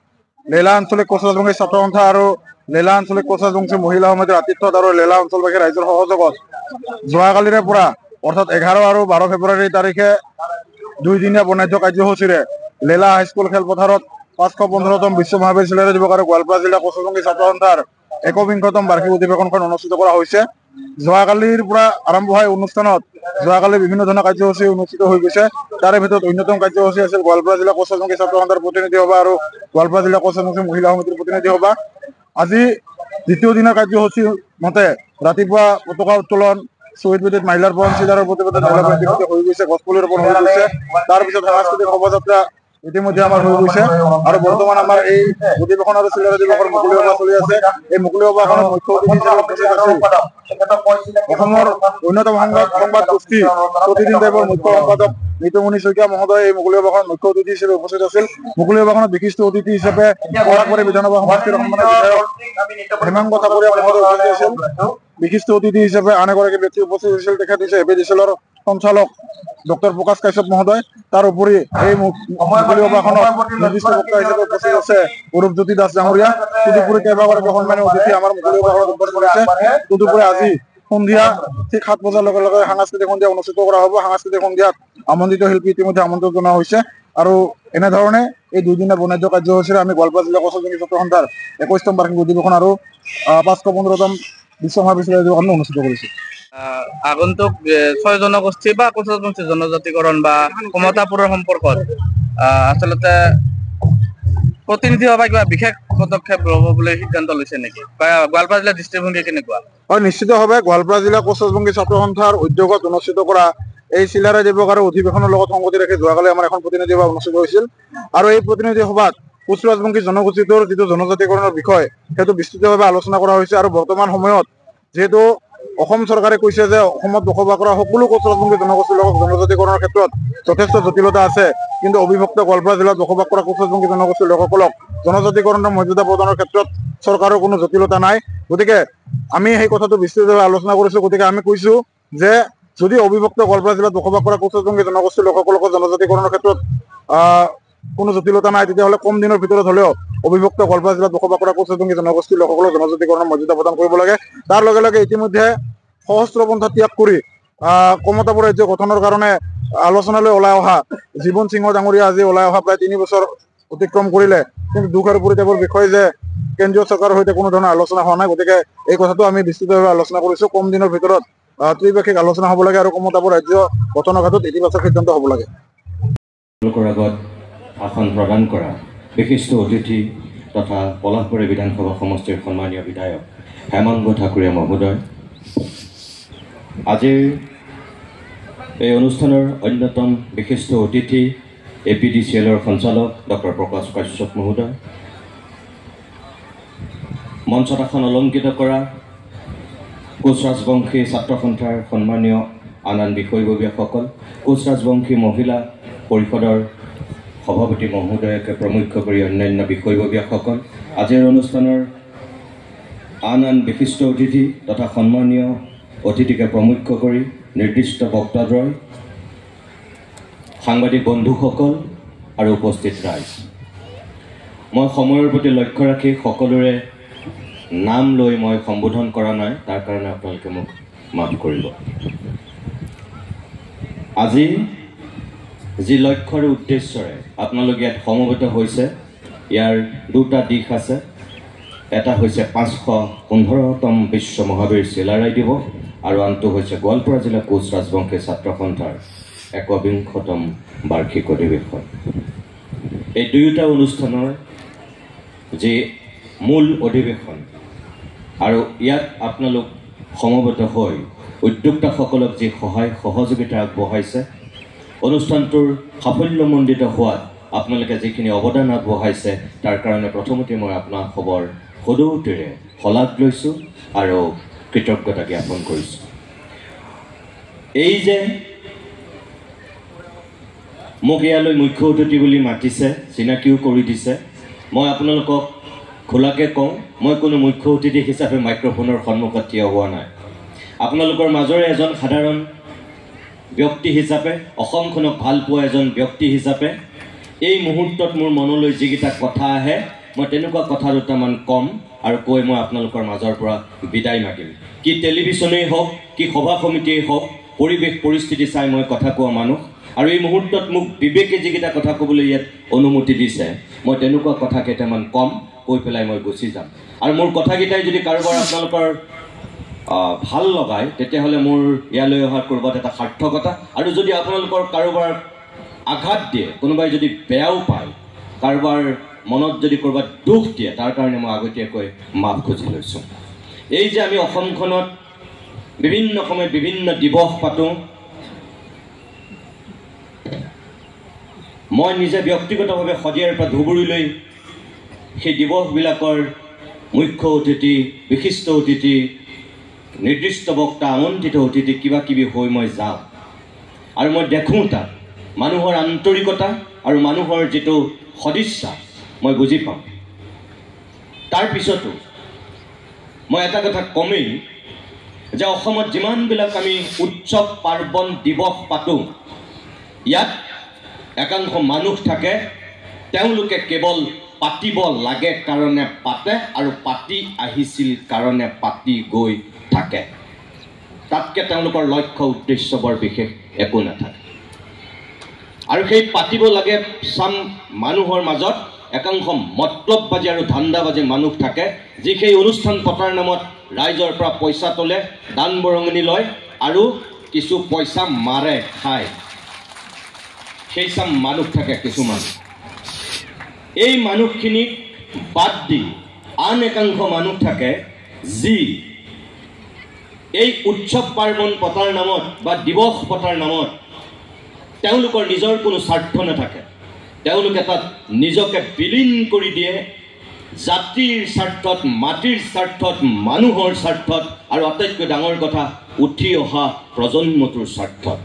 লেলা আঞ্চলিক কোচৰাজবংশী ছাত্ৰ সন্থা আৰু লেলা আঞ্চলিক কোচৰাজবংশী মহিলা সমিতিৰ আতিথ্যত আৰু লেলা অঞ্চলবাসী ৰাইজৰ সহযোগত যোৱাকালিৰে পৰা অৰ্থাৎ 11 আৰু 12 ফেব্ৰুৱাৰী তাৰিখে 2 দিনীয়া বৰ্ণাঢ্য কাৰ্যসূচীৰে লেলা হাইস্কুল খেলপথাৰত 515তম বিশ্ব মহাবীৰ চিলাৰায় দিৱস আৰু গোৱালপাৰা জিলা কোচৰাজবংশী ছাত্ৰ সন্থাৰ 21তম বাৰ্ষিক অধিৱেশনখন অনুষ্ঠিত কৰা হৈছে। যোৱাকালিৰ পৰা আৰম্ভ হোৱা অনুষ্ঠানত যোৱাকালি বিভিন্ন ধৰণৰ কাৰ্যসূচী অনুষ্ঠিত হৈ গৈছে। তাৰে ভিতৰত অন্যতম কাৰ্যসূচী আছিল গোৱালপাৰা জিলা কোচৰাজবংশী ছাত্ৰ সন্থাৰ প্ৰতিনিধি সভা আৰু গোৱালপাৰা জিলা কোচৰাজবংশী মহিলা সমিতিৰ প্ৰতিনিধি সভা। আজি দ্বিতীয় দিনৰ কাৰ্যসূচী মতে ৰাতিপুৱা পতাকা উত্তোলন, শ্বহীদ বেদীত মাইলাৰ পৰণ চিলাৰৰ প্ৰতিবাদত হৈ গৈছে, গছপুলি ৰোপণ হৈ গৈছে। তাৰপিছত সাংস্কৃতিক শোভাযাত্ৰা ইতিমধ্যে আমাৰ হৈ গৈছে আৰু বৰ্তমান আমাৰ এই অধিৱেশন আৰু চিলাৰায় দিৱসৰ মুকলি সভা চলি আছে। এই মুকলি সভাখনত মুখ্য অতিথি হিচাপে উপস্থিত আছিল অসমৰ অন্যতম সংবাদ গোষ্ঠী প্ৰতিদিন টাইপৰ মুখ্য সম্পাদক নিতুমণি শইকীয়া মহোদয় এই মুকলি সভাখনত মুখ্য অতিথি হিচাপে উপস্থিত আছিল। মুকলি সভাখনত বিশিষ্ট অতিথি হিচাপে পলাশবাৰী বিধানসভা সমষ্টিৰ সন্মানীয় বিধায়ক হেমাংগ ঠাকুৰীয়া মহোদয় উপস্থিত আছিল। বিশিষ্ট অতিথি হিচাপে আন এগৰাকী ব্যক্তি উপস্থিত হৈছিল, তেখেত হৈছে এপিডিচিএলৰ সঞ্চালক ডক্টৰ প্ৰকাশ কাশ্যপ মহোদয়। তাৰ উপৰি এই মুকলি সভাখনত নিৰ্দিষ্ট বক্তা হিচাপে উপস্থিত আছে অৰূপজ্যোতি দাস ডাঙৰীয়া। তদুপৰি কেইবাগৰাকী সন্মানীয় অতিথি আমাৰ মুকলি সভাখনত উপস্থিত আছে। তদুপৰি আজি সন্ধিয়া ঠিক 7 বজাৰ লগে লগে সাংস্কৃতিক সন্ধিয়া অনুষ্ঠিত কৰা হ'ব। সাংস্কৃতিক সন্ধিয়াত আমন্ত্ৰিত শিল্পী ইতিমধ্যে আমন্ত্ৰণ জনোৱা হৈছে আৰু এনেধৰণে এই 2 দিনীয়া বৰ্ণাঢ্য কাৰ্যসূচীৰে আমি গোৱালপাৰা জিলা কোচৰাজবংশী ছাত্ৰ সন্থাৰ 21তম বাৰ্ষিক অধিৱেশন আৰু 515তম বিশ্ব মহাবীৰ চিলাৰায় দিৱস অনুষ্ঠিত কৰিছোঁ। আগন্তুক 6 জনগোষ্ঠী বা কোচৰাজবংশী জনজাতিকৰণ বা সমতাপুৰৰ সম্পৰ্কত আচলতে প্ৰতিনিধি সভাই কিবা বিশেষ পদক্ষেপ ল'ব বুলি সিদ্ধান্ত লৈছে নেকি? গোৱালপাৰা জিলাৰ দৃষ্টিভংগী কেনেকুৱা? হয়, নিশ্চিতভাৱে গোৱালপাৰা জিলা কোচৰাজবংশী ছাত্ৰ সন্থাৰ উদ্যোগত অনুষ্ঠিত কৰা এই চিলাৰায় দিৱস আৰু অধিৱেশনৰ লগত সংগতি ৰাখি যোৱাকালি আমাৰ এখন প্ৰতিনিধি সভা অনুষ্ঠিত হৈছিল আৰু এই প্ৰতিনিধি সভাত কোচৰাজবংশী জনগোষ্ঠীটোৰ যিটো জনজাতিকৰণৰ বিষয় সেইটো বিস্তৃতভাৱে আলোচনা কৰা হৈছে। আৰু বৰ্তমান সময়ত যিহেতু অসম চৰকাৰে কৈছে যে অসমত বসবাস কৰা সকলো কোচৰাজবংশী জনগোষ্ঠীৰ লগত জনজাতিকৰণৰ ক্ষেত্ৰত যথেষ্ট জটিলতা আছে, কিন্তু অবিভক্ত গোৱালপাৰা জিলাত বসবাস কৰা কোচৰাজবংশী জনগোষ্ঠীৰ লোকসকলক জনজাতিকৰণৰ মৰ্যাদা প্ৰদানৰ ক্ষেত্ৰত চৰকাৰৰ কোনো জটিলতা নাই। গতিকে আমি সেই কথাটো বিস্তৃতভাৱে আলোচনা কৰিছোঁ। গতিকে আমি কৈছোঁ যে যদি অবিভক্ত গোৱালপাৰা জিলাত বসবাস কৰা কোচৰাজবংশী জনগোষ্ঠীৰ লোকসকলক জনজাতিকৰণৰ ক্ষেত্ৰত কোনো জটিলতা নাই, তেতিয়াহ'লে কম দিনৰ ভিতৰত হ'লেও অবিভক্ত গোৱালপাৰা জিলাত বসবাস কৰা কোচৰাজবংশী জনগোষ্ঠীৰ লোকসকলক জনজাতিকৰণৰ মৰ্যাদা প্ৰদান কৰিব লাগে। তাৰ লগে লগে ইতিমধ্যে সহস্ৰ পন্থা ত্যাগ কৰি কমতাপুৰ ৰাজ্য গঠনৰ কাৰণে আলোচনালৈ ওলাই অহা জীৱন সিংহ ডাঙৰীয়া আজি ওলাই অহা প্ৰায় 3 বছৰ অতিক্ৰম কৰিলে, কিন্তু দুখ আৰু পৰিতাপৰ বিষয় যে কেন্দ্ৰীয় চৰকাৰৰ সৈতে কোনো ধৰণৰ আলোচনা হোৱা নাই। গতিকে এই কথাটো আমি বিস্তৃতভাৱে আলোচনা কৰিছোঁ। কম দিনৰ ভিতৰত ত্ৰিপাক্ষিক আলোচনা হ'ব লাগে আৰু কমতাপুৰ ৰাজ্য গঠনৰ ক্ষেত্ৰত ইতিবাচক সিদ্ধান্ত হ'ব লাগে। ভাষণ প্ৰদান কৰা বিশিষ্ট অতিথি তথা পলাশবাৰী বিধানসভা সমষ্টিৰ সন্মানীয় বিধায়ক হেমাংগ ঠাকুৰীয়া মহোদয়, আজিৰ এই অনুষ্ঠানৰ অন্যতম বিশিষ্ট অতিথি এপিডিচিএলৰ সঞ্চালক ডক্টৰ প্ৰকাশ কাশ্যপ মহোদয়, মঞ্চত আসন অলংকৃত কৰা কোচৰাজবংশী ছাত্ৰ সন্থাৰ সন্মানীয় আন বিষয়ববীয়াসকল, কোচৰাজবংশী মহিলা পৰিষদৰ সভাপতি মহোদয়কে প্ৰমুখ্য কৰি অন্যান্য বিষয়ববীয়াসকল, আজিৰ অনুষ্ঠানৰ আন বিশিষ্ট অতিথি তথা সন্মানীয় অতিথিকে প্ৰমুখ্য কৰি নিৰ্দিষ্ট বক্তাদ্বয়, সাংবাদিক বন্ধুসকল আৰু উপস্থিত ৰাইজ, মই সময়ৰ প্ৰতি লক্ষ্য ৰাখি সকলোৰে নাম লৈ মই সম্বোধন কৰা নাই, তাৰ কাৰণে আপোনালোকে মোক মাফ কৰিব। আজি যি লক্ষ্য আৰু উদ্দেশ্যৰে আপোনালোক ইয়াত সমবেত হৈছে, ইয়াৰ 2টা দিশ আছে। এটা হৈছে 515তম বিশ্ব মহাবীৰ চিলাৰায় দিৱস আৰু আনটো হৈছে গোৱালপাৰা জিলা কোচৰাজবংশী ছাত্ৰ সন্থাৰ 21তম বাৰ্ষিক অধিৱেশন। এই দুয়োটা অনুষ্ঠানৰ যি মূল অধিৱেশন আৰু ইয়াত আপোনালোক সমবেত হৈ উদ্যোক্তাসকলক যি সহায় সহযোগিতা আগবঢ়াইছে, অনুষ্ঠানটোৰ সাফল্যমণ্ডিত হোৱাত আপোনালোকে যিখিনি অৱদান আগবঢ়াইছে, তাৰ কাৰণে প্ৰথমতে মই আপোনাৰ খবৰ সদৌতিৰে শলাগ লৈছোঁ আৰু কৃতজ্ঞতা জ্ঞাপন কৰিছোঁ। এই যে মোক ইয়ালৈ মুখ্য অতিথি বুলি মাতিছে, চিনাকিও কৰি দিছে, মই আপোনালোকক খোলাকৈ কওঁ, মই কোনো মুখ্য অতিথি হিচাপে মাইক্ৰফোনৰ সন্মুখত থিয় হোৱা নাই। আপোনালোকৰ মাজৰে এজন সাধাৰণ ব্যক্তি হিচাপে, অসমখনক ভাল পোৱা এজন ব্যক্তি হিচাপে এই মুহূৰ্তত মোৰ মনলৈ যিকেইটা কথা আহে মই তেনেকুৱা কথা দুটামান কম আৰু কৈ মই আপোনালোকৰ মাজৰ পৰা বিদায় মাগিম। কি টেলিভিশ্যনেই হওক, কি সভা সমিতিয়েই হওক, পৰিৱেশ পৰিস্থিতি চাই মই কথা কোৱা মানুহ, আৰু এই মুহূৰ্তত মোক বিবেকে যিকেইটা কথা ক'বলৈ ইয়াত অনুমতি দিছে মই তেনেকুৱা কথা কেইটামান কম, কৈ পেলাই মই গুচি যাম। আৰু মোৰ কথাকেইটাই যদি কাৰোবাৰ আপোনালোকৰ ভাল লগায় তেতিয়াহ'লে মোৰ ইয়ালৈ অহাৰ ক'ৰবাত এটা সাৰ্থকতা, আৰু যদি আপোনালোকৰ কাৰোবাৰ আঘাত দিয়ে, কোনোবাই যদি বেয়াও পায়, কাৰোবাৰ মনত যদি ক'ৰবাত দুখ দিয়ে, তাৰ কাৰণে মই আগতীয়াকৈ মাফ খুজি লৈছোঁ। এই যে আমি অসমখনত বিভিন্ন সময়ত বিভিন্ন দিৱস পাতোঁ, মই নিজে ব্যক্তিগতভাৱে শদিয়াৰ পৰা ধুবুৰীলৈ সেই দিৱসবিলাকৰ মুখ্য অতিথি, বিশিষ্ট অতিথি, নিৰ্দিষ্ট বক্তা, আমন্ত্ৰিত অতিথি কিবা কিবি হৈ মই যাওঁ, আৰু মই দেখোঁ তাত মানুহৰ আন্তৰিকতা আৰু মানুহৰ যিটো সদিচ্ছা মই বুজি পাওঁ। তাৰপিছতো মই এটা কথা কমেই যে অসমত যিমানবিলাক আমি উৎসৱ পাৰ্বণ দিৱস পাতোঁ, ইয়াত একাংশ মানুহ থাকে, তেওঁলোকে কেৱল পাতিব লাগে কাৰণে পাতে আৰু পাতি আহিছিল কাৰণে পাতি গৈ থাকে। তাতকৈ তেওঁলোকৰ লক্ষ্য উদ্দেশ্য বৰ বিশেষ একো নাথাকে। আৰু সেই পাতিব লাগে চাম মানুহৰ মাজত একাংশ মতলববাজি আৰু ধান্দাবাজি মানুহ থাকে, যি সেই অনুষ্ঠান পতাৰ নামত ৰাইজৰ পৰা পইচা তোলে, দান বৰঙণি লয় আৰু কিছু পইচা মাৰে, খায়। সেই চাম মানুহ থাকে কিছুমান। এই মানুহখিনিক বাদ দি আন একাংশ মানুহ থাকে যি এই উৎসৱ পাৰ্বণ পতাৰ নামত বা দিৱস পতাৰ নামত তেওঁলোকৰ নিজৰ কোনো স্বাৰ্থ নাথাকে। তেওঁলোকে তাত নিজকে বিলীন কৰি দিয়ে জাতিৰ স্বাৰ্থত, মাটিৰ স্বাৰ্থত, মানুহৰ স্বাৰ্থত, আৰু আটাইতকৈ ডাঙৰ কথা উঠি অহা প্ৰজন্মটোৰ স্বাৰ্থত।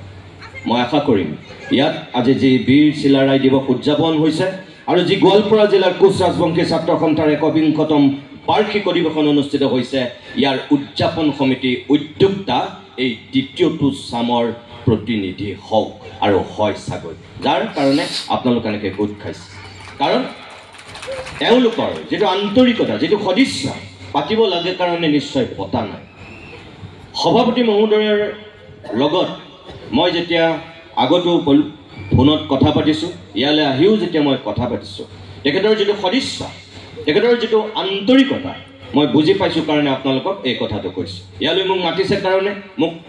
মই আশা কৰিম ইয়াত আজি যি বীৰ চিলাৰায় দিৱস উদযাপন হৈছে আৰু যি গোৱালপাৰা জিলাৰ কোচ ৰাজবংশী ছাত্ৰ সন্থাৰ ১২০তম বাৰ্ষিক অধিৱেশন অনুষ্ঠিত হৈছে, ইয়াৰ উদযাপন সমিতি উদ্যোক্তা এই দ্বিতীয়টো চামৰ প্ৰতিনিধি হওক আৰু হয় চাগৈ, যাৰ কাৰণে আপোনালোক এনেকৈ গোট খাইছে। কাৰণ তেওঁলোকৰ যিটো আন্তৰিকতা, যিটো সদিচ্ছা, পাতিব লাগে কাৰণে নিশ্চয় পতা নাই। সভাপতি মহোদয়ৰ লগত মই যেতিয়া আগতো ফোনত কথা পাতিছোঁ, ইয়ালৈ আহিও যেতিয়া মই কথা পাতিছোঁ, তেখেতৰ যিটো সদিচ্ছা, তেখেতৰ যিটো আন্তৰিকতা মই বুজি পাইছোঁ কাৰণে আপোনালোকক এই কথাটো কৈছোঁ। ইয়ালৈ মোক মাতিছে কাৰণে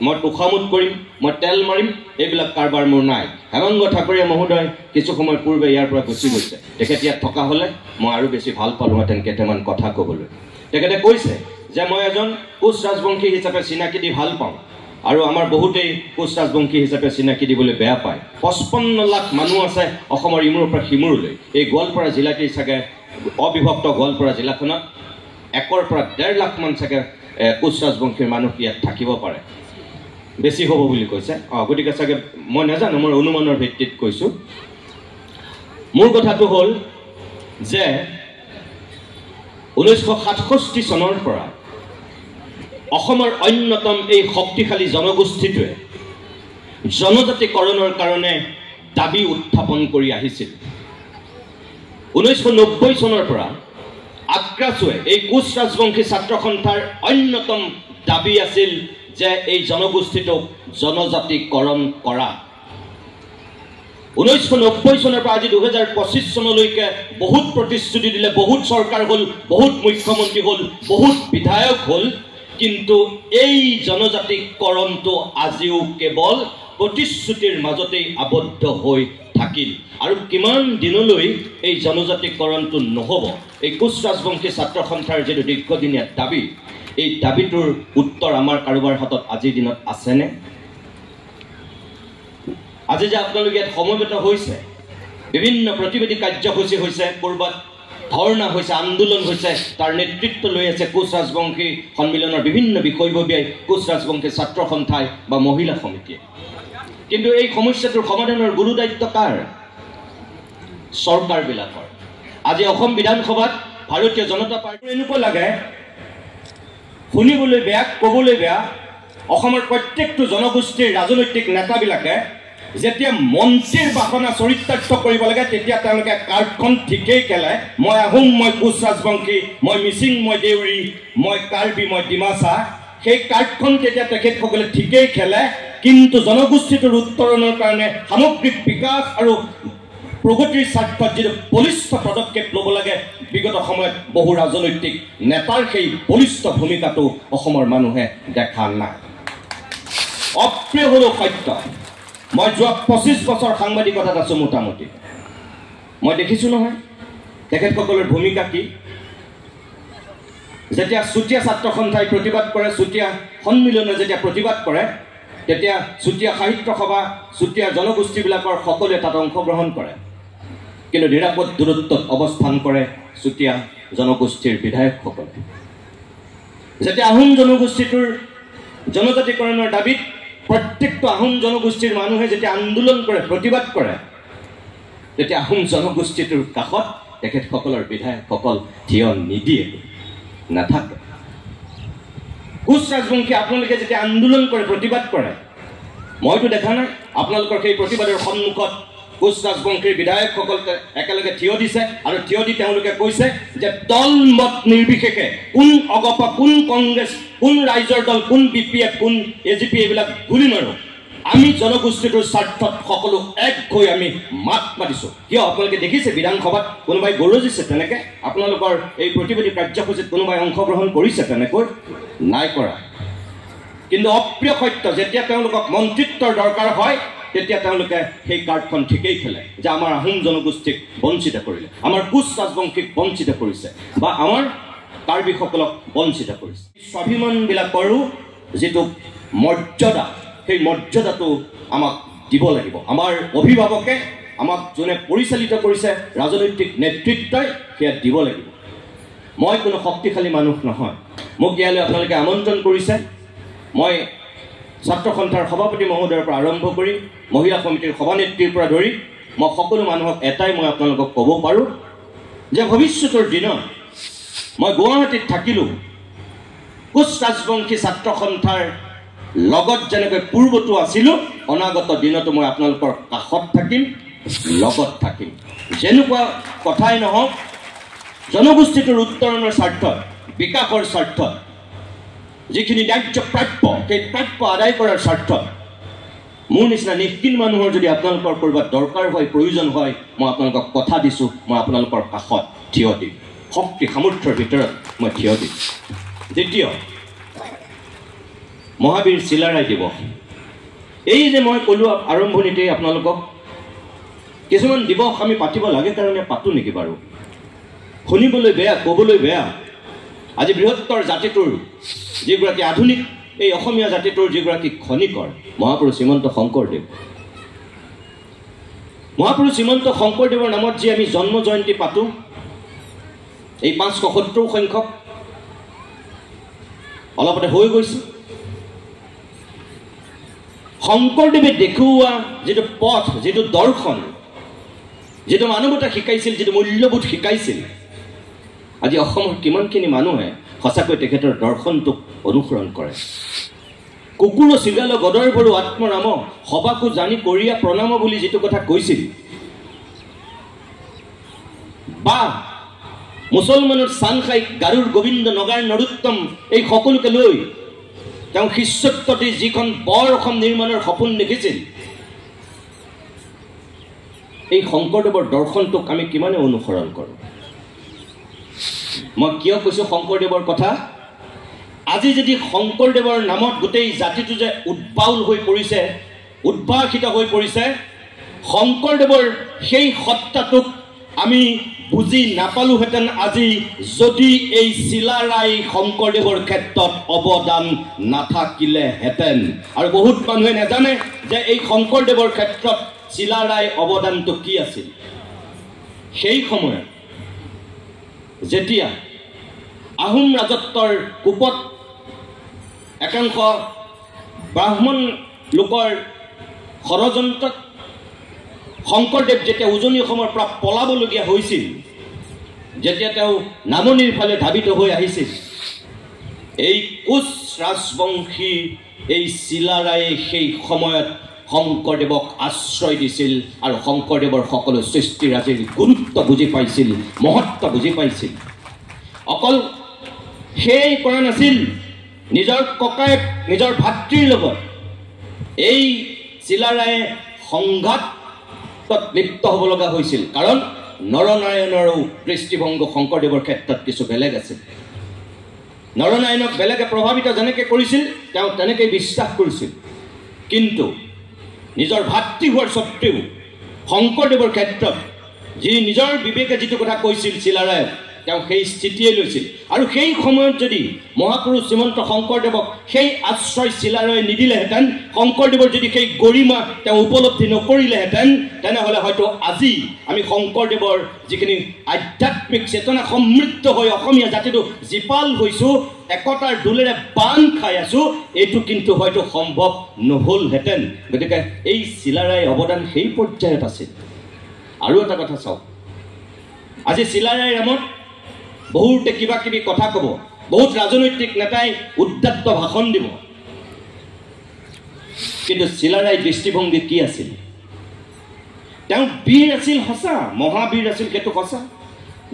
মই তোষামোদ কৰিম, মই তেল মাৰিম, এইবিলাক কাৰবাৰ মোৰ নাই। হেমাংগ ঠাকুৰীয়া মহোদয় কিছু সময় পূৰ্বে ইয়াৰ পৰা গুচি গৈছে। তেখেত ইয়াত থকা হ'লে মই আৰু বেছি ভাল পালোহেঁতেন কেইটামান কথা ক'বলৈ। তেখেতে কৈছে যে মই এজন কোচ ৰাজবংশী হিচাপে চিনাকি দি ভাল পাওঁ, আৰু আমাৰ বহুতেই কোচ ৰাজবংশী হিচাপে চিনাকি দিবলৈ বেয়া পায়। ৫৫ লাখ মানুহ আছে অসমৰ ইমূৰৰ পৰা সিমূৰলৈ। এই গোৱালপাৰা জিলাতেই চাগে, অবিভক্ত গোৱালপাৰা জিলাখনত ১ৰ পৰা ১.৫ লাখমান চাগে কোচ ৰাজবংশীৰ মানুহ ইয়াত থাকিব পাৰে, বেছি হ'ব বুলি কৈছে। গতিকে চাগে মই নাজানো, মোৰ অনুমানৰ ভিত্তিত কৈছোঁ। মোৰ কথাটো হ'ল যে ১৯৬৭ চনৰ পৰা অসমৰ অন্যতম এই শক্তিশালী জনগোষ্ঠীটোৱে জনজাতিকৰণৰ কাৰণে দাবী উত্থাপন কৰি আহিছিল। ১৯৯০ চনৰ পৰা আগ্ৰাছুৱে এই কোচ ৰাজবংশী ছাত্ৰ সন্থাৰ অন্যতম দাবী আছিল যে এই জনগোষ্ঠীটোক জনজাতিকৰণ কৰা। ১৯৯০ চনৰ পৰা আজি ২০২৫ চনলৈকে বহুত প্ৰতিশ্ৰুতি দিলে, বহুত চৰকাৰ হ'ল, বহুত মুখ্যমন্ত্ৰী হ'ল, বহুত বিধায়ক হ'ল, কিন্তু এই জনজাতিকৰণটো আজিও কেৱল প্ৰতিশ্ৰুতিৰ মাজতেই আবদ্ধ হৈ থাকিল। আৰু কিমান দিনলৈ এই জনজাতিকৰণটো নহ'ব? এই কোচ ৰাজবংশী ছাত্ৰ সন্থাৰ যিটো দীৰ্ঘদিনীয়া দাবী, এই দাবীটোৰ উত্তৰ আমাৰ কাৰোবাৰ হাতত আজিৰ দিনত আছেনে? আজি যে আপোনালোকে ইয়াত সমবেত হৈছে, বিভিন্ন প্ৰতিবাদী কাৰ্যসূচী হৈছে, ক'ৰবাত ধৰ্ণা হৈছে, আন্দোলন হৈছে, তাৰ নেতৃত্ব লৈ আছে কোচ ৰাজবংশী সন্মিলনৰ বিভিন্ন বিষয়ববীয়াই, কোচ ৰাজবংশী ছাত্ৰ সন্থাই বা মহিলা সমিতিয়ে। কিন্তু এই সমস্যাটোৰ সমাধানৰ গুৰু দায়িত্ব কাৰ? চৰকাৰবিলাকৰ। আজি অসম বিধানসভাত ভাৰতীয় জনতা পাৰ্টীৰ এনেকুৱা লাগে, শুনিবলৈ বেয়া, ক'বলৈ বেয়া, অসমৰ প্ৰত্যেকটো জনগোষ্ঠীৰ ৰাজনৈতিক নেতাবিলাকে যেতিয়া মন্ত্ৰীৰ বাসনা চৰিতাৰ্থ কৰিব লাগে তেতিয়া তেওঁলোকে কাৰ্ডখন ঠিকেই খেলে মই আহোম মই কোচ ৰাজবংশী মই মিচিং মই দেউৰী মই কাৰ্বি মই ডিমাচা সেই কাৰ্ডখন তেতিয়া তেখেতসকলে ঠিকেই খেলে কিন্তু জনগোষ্ঠীটোৰ উত্তৰণৰ কাৰণে সামগ্ৰিক বিকাশ আৰু প্ৰগতিৰ স্বাৰ্থত যিটো বলিষ্ঠ পদক্ষেপ ল'ব লাগে বিগত সময়ত বহু ৰাজনৈতিক নেতাৰ সেই বলিষ্ঠ ভূমিকাটো অসমৰ মানুহে দেখা নাই অপ্ৰিয় হ'লেও সত্য মই যোৱা 25 বছৰ সাংবাদিকতাত আছোঁ মোটামুটি মই দেখিছোঁ নহয় তেখেতসকলৰ ভূমিকা কি যেতিয়া চুতীয়া ছাত্ৰ সন্থাই প্ৰতিবাদ কৰে চুতীয়া সন্মিলনে যেতিয়া প্ৰতিবাদ কৰে তেতিয়া চুতীয়া সাহিত্য সভা চুতীয়া জনগোষ্ঠীবিলাকৰ সকলোৱে তাত অংশগ্ৰহণ কৰে কিন্তু নিৰাপদ দূৰত্বত অৱস্থান কৰে চুতীয়া জনগোষ্ঠীৰ বিধায়কসকলে যেতিয়া আহোম জনগোষ্ঠীটোৰ জনজাতিকৰণৰ দাবীত প্ৰত্যেকটো আহোম জনগোষ্ঠীৰ মানুহে যেতিয়া আন্দোলন কৰে প্ৰতিবাদ কৰে তেতিয়া আহোম জনগোষ্ঠীটোৰ কাষত তেখেতসকলৰ বিধায়কসকল থিয় নিদিয়ে নাথাকে কোচ ৰাজবংশী আপোনালোকে যেতিয়া আন্দোলন কৰে প্ৰতিবাদ কৰে মইতো দেখা নাই আপোনালোকৰ সেই প্ৰতিবাদৰ সন্মুখত কোচ ৰাজবংশীৰ বিধায়কসকল একেলগে থিয় দিছে আৰু থিয় দি তেওঁলোকে কৈছে যে দল মত নিৰ্বিশেষে কোন অগপ কোন কংগ্ৰেছ কোন ৰাইজৰ দল কোন BPF কোন AGP এইবিলাক গুলি মাৰো আমি জনগোষ্ঠীটোৰ স্বাৰ্থত সকলো এক হৈ আমি মাত মাতিছোঁ কিয় আপোনালোকে দেখিছে বিধানসভাত কোনোবাই গৰজিছে তেনেকৈ আপোনালোকৰ এই প্ৰতিবাদী কাৰ্যসূচীত কোনোবাই অংশগ্ৰহণ কৰিছে তেনেকৈ নাই কৰা কিন্তু অপ্ৰিয় সত্য যেতিয়া তেওঁলোকক মন্ত্ৰিত্বৰ দৰকাৰ হয় তেতিয়া তেওঁলোকে সেই কাৰ্ডখন ঠিকেই খেলে যে আমাৰ আহোম জনগোষ্ঠীক বঞ্চিত কৰিলে আমাৰ কোচ ৰাজবংশীক বঞ্চিত কৰিছে বা আমাৰ কাৰ্বিসকলক বঞ্চিত কৰিছে স্বাভিমানবিলাকৰো যিটো মৰ্যাদা সেই মৰ্যাদাটো আমাক দিব লাগিব আমাৰ অভিভাৱকে আমাক যোনে পৰিচালিত কৰিছে ৰাজনৈতিক নেতৃত্বই সেয়া দিব লাগিব মই কোনো শক্তিশালী মানুহ নহয় মোক ইয়ালৈ আপোনালোকে আমন্ত্ৰণ কৰিছে মই ছাত্ৰ সন্থাৰ সভাপতি মহোদয়ৰ পৰা আৰম্ভ কৰি মহিলা সমিতিৰ সভানেত্ৰীৰ পৰা ধৰি মই সকলো মানুহক এটাই মই আপোনালোকক ক'ব পাৰোঁ যে ভৱিষ্যতৰ দিনত মই গুৱাহাটীত থাকিলোঁ কোচ ৰাজবংশী ছাত্ৰ সন্থাৰ লগত যেনেকৈ পূৰ্বতো আছিলোঁ অনাগত দিনতো মই আপোনালোকৰ কাষত থাকিম লগত থাকিম যেনেকুৱা কথাই নহওক জনগোষ্ঠীটোৰ উত্তৰণৰ স্বাৰ্থত বিকাশৰ স্বাৰ্থত যিখিনি ন্যায্য প্ৰাপ্য সেই প্ৰাপ্য আদায় কৰাৰ স্বাৰ্থত মোৰ নিচিনা নিষ্কিন মানুহৰ যদি আপোনালোকৰ ক'ৰবাত দৰকাৰ হয় প্ৰয়োজন হয় মই আপোনালোকক কথা দিছোঁ মই আপোনালোকৰ কাষত থিয় দিম শক্তি সামৰ্থ্যৰ ভিতৰত মই থিয় দিম দ্বিতীয় মহাবীৰ চিলাৰায় দিৱস এই যে মই ক'লোঁ আৰম্ভণিতেই আপোনালোকক কিছুমান দিৱস আমি পাতিব লাগে কাৰণে পাতোঁ নেকি বাৰু শুনিবলৈ বেয়া ক'বলৈ বেয়া আজি বৃহত্তৰ জাতিটোৰ যিগৰাকী আধুনিক এই অসমীয়া জাতিটোৰ যিগৰাকী খনিকৰ মহাপুৰুষ শ্ৰীমন্ত শংকৰদেৱ মহাপুৰুষ শ্ৰীমন্ত শংকৰদেৱৰ নামত যি আমি জন্ম জয়ন্তী পাতোঁ এই 570 সংখ্যক অলপতে হৈ গৈছে শংকৰদেৱে দেখুওৱা যিটো পথ যিটো দৰ্শন যিটো মানৱতা শিকাইছিল যিটো মূল্যবোধ শিকাইছিল আজি অসমৰ কিমানখিনি মানুহে সঁচাকৈ তেখেতৰ দৰ্শনটোক অনুসৰণ কৰে কুকুৰ চিগাল গদৰ ভৰু আত্মৰাম সবাকো জানি কৰিয়া প্ৰণাম বুলি যিটো কথা কৈছিল বা মুছলমানৰ চান খাই গাৰুৰ গোবিন্দ নগাৰ নৰোত্তম এই সকলোকে লৈ তেওঁ শিষ্যত্বতে যিখন বৰ অসম নিৰ্মাণৰ সপোন দেখিছিল এই শংকৰদেৱৰ দৰ্শনটোক আমি কিমানে অনুসৰণ কৰোঁ মই কিয় কৈছোঁ শংকৰদেৱৰ কথা আজি যদি শংকৰদেৱৰ নামত গোটেই জাতিটো যে উদ্বাউল হৈ পৰিছে উদ্ভাসিত হৈ পৰিছে শংকৰদেৱৰ সেই সত্তাটোক আমি বুজি নাপালোহেঁতেন আজি যদি এই চিলাৰায় শংকৰদেৱৰ ক্ষেত্ৰত অৱদান নাথাকিলেহেঁতেন আৰু বহুত মানুহে নাজানে যে এই শংকৰদেৱৰ ক্ষেত্ৰত চিলাৰায় অৱদানটো কি আছিল সেই সময়ত যেতিয়া আহোম ৰাজত্বৰ কোপত একাংশ ব্ৰাহ্মণ লোকৰ ষড়যন্ত্ৰত শংকৰদেৱ যেতিয়া উজনি অসমৰ পৰা পলাবলগীয়া হৈছিল যেতিয়া তেওঁ নামনিৰ ফালে ধাবিত হৈ আহিছিল এই কোচ ৰাজবংশী এই চিলাৰায়ে সেই সময়ত শংকৰদেৱক আশ্ৰয় দিছিল আৰু শংকৰদেৱৰ সকলো সৃষ্টিৰাজিৰ গুৰুত্ব বুজি পাইছিল, মহত্ব বুজি পাইছিল। অকল সেই কৰা নাছিল, নিজৰ ককায়েক নিজৰ ভাতৃৰ লগত এই চিলাৰায়ে সংঘাতত লিপ্ত হ'ব লগা হৈছিল। কাৰণ নৰনাৰায়ণৰো দৃষ্টিভংগ শংকৰদেৱৰ ক্ষেত্ৰত কিছু বেলেগ আছিল। নৰনাৰায়ণক বেলেগে প্ৰভাৱিত যেনেকৈ কৰিছিল তেওঁ তেনেকৈ বিশ্বাস কৰিছিল, কিন্তু নিজৰ ভাতৃ হোৱাৰ স্বত্বেও শংকৰদেৱৰ ক্ষেত্ৰত যি নিজৰ বিবেকে যিটো কথা কৈছিল চিলাৰায়ক, তেওঁ সেই স্থিতিয়ে লৈছিল। আৰু সেই সময়ত যদি মহাপুৰুষ শ্ৰীমন্ত শংকৰদেৱক সেই আশ্ৰয় চিলাৰায়ে নিদিলেহেঁতেন, শংকৰদেৱৰ যদি সেই গৰিমা তেওঁ উপলব্ধি নকৰিলেহেঁতেন, তেনেহ'লে হয়তো আজি আমি শংকৰদেৱৰ যিখিনি আধ্যাত্মিক চেতনা সমৃদ্ধ হৈ অসমীয়া জাতিটো জীপাল হৈছোঁ, একতাৰ দোলেৰে বান খাই আছোঁ, এইটো কিন্তু হয়তো সম্ভৱ নহ'লহেঁতেন। গতিকে এই চিলাৰায়ে অৱদান সেই পৰ্যায়ত আছিল। আৰু এটা কথা চাওক, আজি চিলাৰায়ে নামত বহুতে কিবা কিবি কথা ক'ব, বহুত ৰাজনৈতিক নেতাই উদ্দাত্ত ভাষণ দিব, কিন্তু চিলাৰায় দৃষ্টিভংগী কি আছিল? তেওঁ বীৰ আছিল সঁচা, মহাবীৰ আছিল সেইটো সঁচা,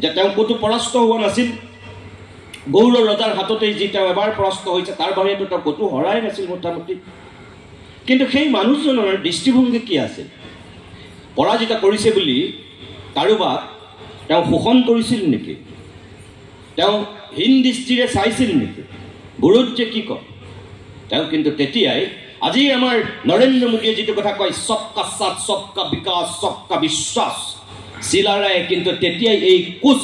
যে তেওঁ ক'তো পৰাস্ত হোৱা নাছিল। গৌৰ ৰজাৰ হাততেই যি তেওঁ এবাৰ পৰাস্ত হৈছে, তাৰ বাহিৰেতো তেওঁ ক'তো হৰাই নাছিল মোটামুটি। কিন্তু সেই মানুহজনৰ দৃষ্টিভংগী কি আছিল? পৰাজিত কৰিছে বুলি কাৰোবাক তেওঁ শোষণ কৰিছিল নেকি? তেওঁ হীন দৃষ্টিৰে চাইছিল নেকি? বুঢ়ত যে কি কয়, তেওঁ কিন্তু তেতিয়াই আজি আমাৰ নৰেন্দ্ৰ মোদীয়ে যিটো কথা কয়, সবকা সাথ সবকা বিকাশ সবকা বিশ্বাস, চিলাৰায়ে কিন্তু তেতিয়াই এই কোচ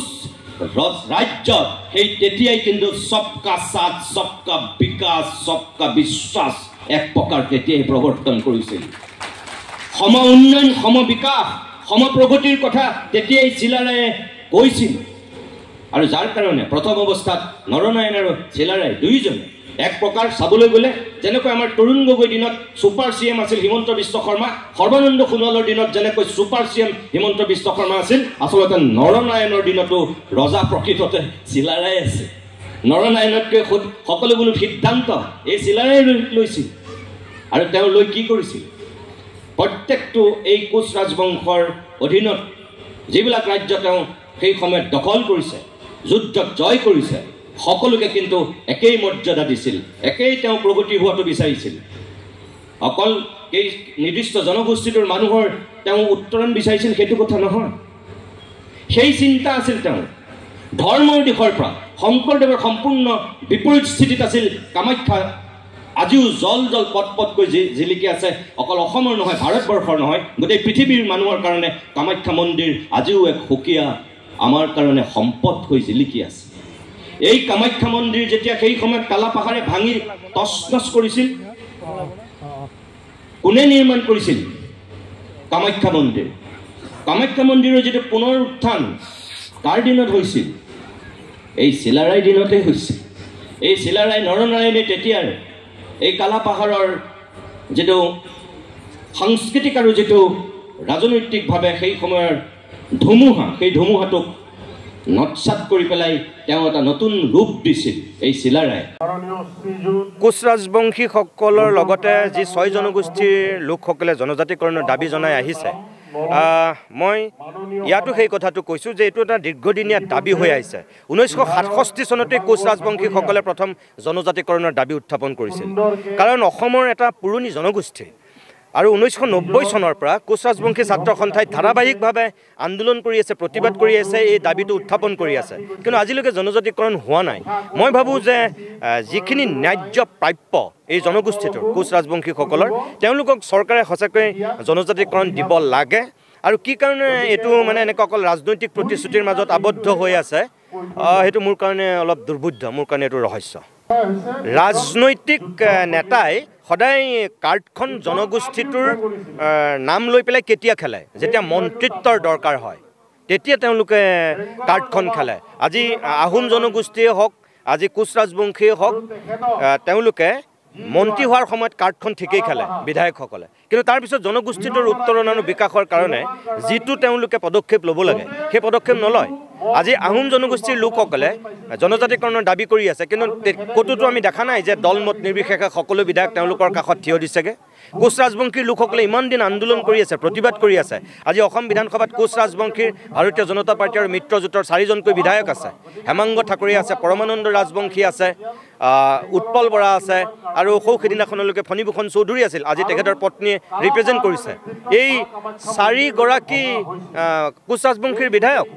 ৰাজ্যত সেই তেতিয়াই কিন্তু সবকা সাথ সবকা বিকাশ সবকা বিশ্বাস এক প্ৰকাৰ তেতিয়াই প্ৰৱৰ্তন কৰিছিল। সম উন্নয়ন, সম বিকাশ, সম প্ৰগতিৰ কথা তেতিয়াই চিলাৰায়ে কৈছিল। আৰু যাৰ কাৰণে প্ৰথম অৱস্থাত নৰনাৰায়ণ আৰু চিলাৰায় দুয়োজনে এক প্ৰকাৰ চাবলৈ গ'লে যেনেকৈ আমাৰ তৰুণ গগৈৰ দিনত ছুপাৰ CM আছিল হিমন্ত বিশ্ব শৰ্মা, সৰ্বানন্দ সোণোৱালৰ দিনত যেনেকৈ ছুপাৰ CM হিমন্ত বিশ্ব শৰ্মা আছিল, আচলতে নৰনাৰায়ণৰ দিনতো ৰজা প্ৰকৃততে চিলাৰায়ে আছে। নৰনাৰায়ণতকৈ সকলোবোৰ সিদ্ধান্ত এই চিলাৰায়ে লৈছিল। আৰু তেওঁ লৈ কি কৰিছিল? প্ৰত্যেকটো এই কোচ ৰাজবংশৰ অধীনত যিবিলাক ৰাজ্য তেওঁ সেই সময়ত দখল কৰিছে, যুদ্ধত জয় কৰিছে, সকলোকে কিন্তু একেই মৰ্যাদা দিছিল, একেই তেওঁ প্ৰগতি হোৱাটো বিচাৰিছিল। অকল এই নিৰ্দিষ্ট জনগোষ্ঠীটোৰ মানুহৰ তেওঁ উত্তৰণ বিচাৰিছিল সেইটো কথা নহয়। সেই চিন্তা আছিল তেওঁ ধৰ্মৰ দিশৰ পৰা। শংকৰদেৱৰ সম্পূৰ্ণ বিপৰীত স্থিতিত আছিল কামাখ্যা। আজিও জল জল পট পটকৈ জিলিকি আছে, অকল অসমৰ নহয়, ভাৰতবৰ্ষৰ নহয়, গোটেই পৃথিৱীৰ মানুহৰ কাৰণে কামাখ্যা মন্দিৰ আজিও এক সুকীয়া আমাৰ কাৰণে সম্পদ হৈ জিলিকি আছে। এই কামাখ্যা মন্দিৰ যেতিয়া সেই সময়ত কালাপাহাৰে ভাঙি তছনছ কৰিছিল, কোনে নিৰ্মাণ কৰিছিল? কামাখ্যা মন্দিৰ। কামাখ্যা মন্দিৰৰ যিটো পুনৰ উত্থান কাৰ দিনত হৈছিল? এই চিলাৰায় দিনতে হৈছিল। এই চিলাৰায় নৰনাৰায়ণে তেতিয়াৰ এই কালাপাহাৰৰ যিটো সাংস্কৃতিক আৰু যিটো ৰাজনৈতিকভাৱে সেই সময়ৰ ধুমুহা, সেই ধুমুহাটোক নৎসাত কৰি পেলাই তেওঁ এটা নতুন ৰূপ দিছিল এই চিলাৰায়ে। কোচ ৰাজবংশীসকলৰ লগতে যি 6 জনগোষ্ঠীৰ লোকসকলে জনজাতিকৰণৰ দাবী জনাই আহিছে, মই ইয়াতো সেই কথাটো কৈছোঁ যে এইটো এটা দীৰ্ঘদিনীয়া দাবী হৈ আহিছে। 1967 চনতে কোচ ৰাজবংশীসকলে প্ৰথম জনজাতিকৰণৰ দাবী উত্থাপন কৰিছিল। কাৰণ অসমৰ এটা পুৰণি জনগোষ্ঠী আৰু 1990 চনৰ পৰা কোচ ৰাজবংশী ছাত্ৰ সন্থাই ধাৰাবাহিকভাৱে আন্দোলন কৰি আছে, প্ৰতিবাদ কৰি আছে, এই দাবীটো উত্থাপন কৰি আছে, কিন্তু আজিলৈকে জনজাতিকৰণ হোৱা নাই। মই ভাবোঁ যে যিখিনি ন্যায্য প্ৰাপ্য এই জনগোষ্ঠীটোৰ কোচ ৰাজবংশীসকলৰ, তেওঁলোকক চৰকাৰে সঁচাকৈ জনজাতিকৰণ দিব লাগে। আৰু কি কাৰণে এইটো মানে এনেকুৱা অকল ৰাজনৈতিক প্ৰতিশ্ৰুতিৰ মাজত আবদ্ধ হৈ আছে, সেইটো মোৰ কাৰণে অলপ দুৰ্বোধ্য, মোৰ কাৰণে এইটো ৰহস্য। ৰাজনৈতিক নেতাই সদায় কাৰ্ডখন জনগোষ্ঠীটোৰ নাম লৈ পেলাই কেতিয়া খেলে? যেতিয়া মন্ত্ৰিত্বৰ দৰকাৰ হয় তেতিয়া তেওঁলোকে কাৰ্ডখন খেলে। আজি আহোম জনগোষ্ঠীয়ে হওক, আজি কোচ ৰাজবংশীয়ে হওক, তেওঁলোকে মন্ত্ৰী হোৱাৰ সময়ত কাৰ্ডখন ঠিকেই খেলে বিধায়কসকলে, কিন্তু তাৰপিছত জনগোষ্ঠীটোৰ উত্তৰণ আৰু বিকাশৰ কাৰণে যিটো তেওঁলোকে পদক্ষেপ ল'ব লাগে সেই পদক্ষেপ নলয়। আজি আহোম জনগোষ্ঠীৰ লোকসকলে জনজাতিকৰণৰ দাবী কৰি আছে, কিন্তু ক'তোতো আমি দেখা নাই যে দলমত নিৰ্বিশেষে সকলো বিধায়ক তেওঁলোকৰ কাষত থিয় দিছেগৈ। কোচ ৰাজবংশীৰ লোকসকলে ইমান দিন আন্দোলন কৰি আছে, প্ৰতিবাদ কৰি আছে। আজি অসম বিধানসভাত কোচ ৰাজবংশীৰ ভাৰতীয় জনতা পাৰ্টী আৰু মিত্ৰজোঁটৰ 4জনকৈ বিধায়ক আছে। হেমাংগ ঠাকুৰী আছে, পৰমানন্দ ৰাজবংশী আছে, উৎপল বৰা আছে, আৰু সেইদিনাখনলৈকে ফণীভূষণ চৌধুৰী আছিল। আজি তেখেতৰ পত্নীয়ে ৰিপ্ৰেজেণ্ট কৰিছে। এই 4গৰাকী কোচ ৰাজবংশীৰ বিধায়ক।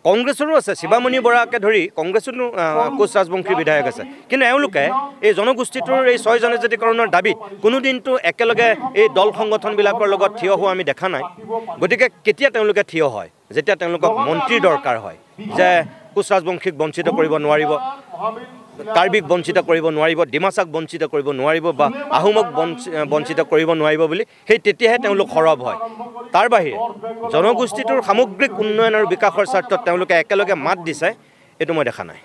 কংগ্ৰেছৰো আছে, শিৱামণি বৰাকে ধৰি কংগ্ৰেছতো কোচ ৰাজবংশীৰ বিধায়ক আছে। কিন্তু এওঁলোকে এই জনগোষ্ঠীটোৰ এই 6 জনজাতিকৰণৰ দাবীত কোনোদিনটো একেলগে এই দল সংগঠনবিলাকৰ লগত থিয় হোৱা আমি দেখা নাই। গতিকে কেতিয়া তেওঁলোকে থিয় হয়? যেতিয়া তেওঁলোকক মন্ত্ৰীৰ দৰকাৰ হয়, যে কোচ ৰাজবংশীক বঞ্চিত কৰিব নোৱাৰিব, কাৰ্বিক বঞ্চিত কৰিব নোৱাৰিব, ডিমাচাক বঞ্চিত কৰিব নোৱাৰিব, বা আহোমক বঞ্চিত কৰিব নোৱাৰিব বুলি, সেই তেতিয়াহে তেওঁলোক সৰব হয়। তাৰ বাহিৰে জনগোষ্ঠীটোৰ সামগ্ৰিক উন্নয়ন আৰু বিকাশৰ স্বাৰ্থত তেওঁলোকে একেলগে মাত দিছে, এইটো মই দেখা নাই।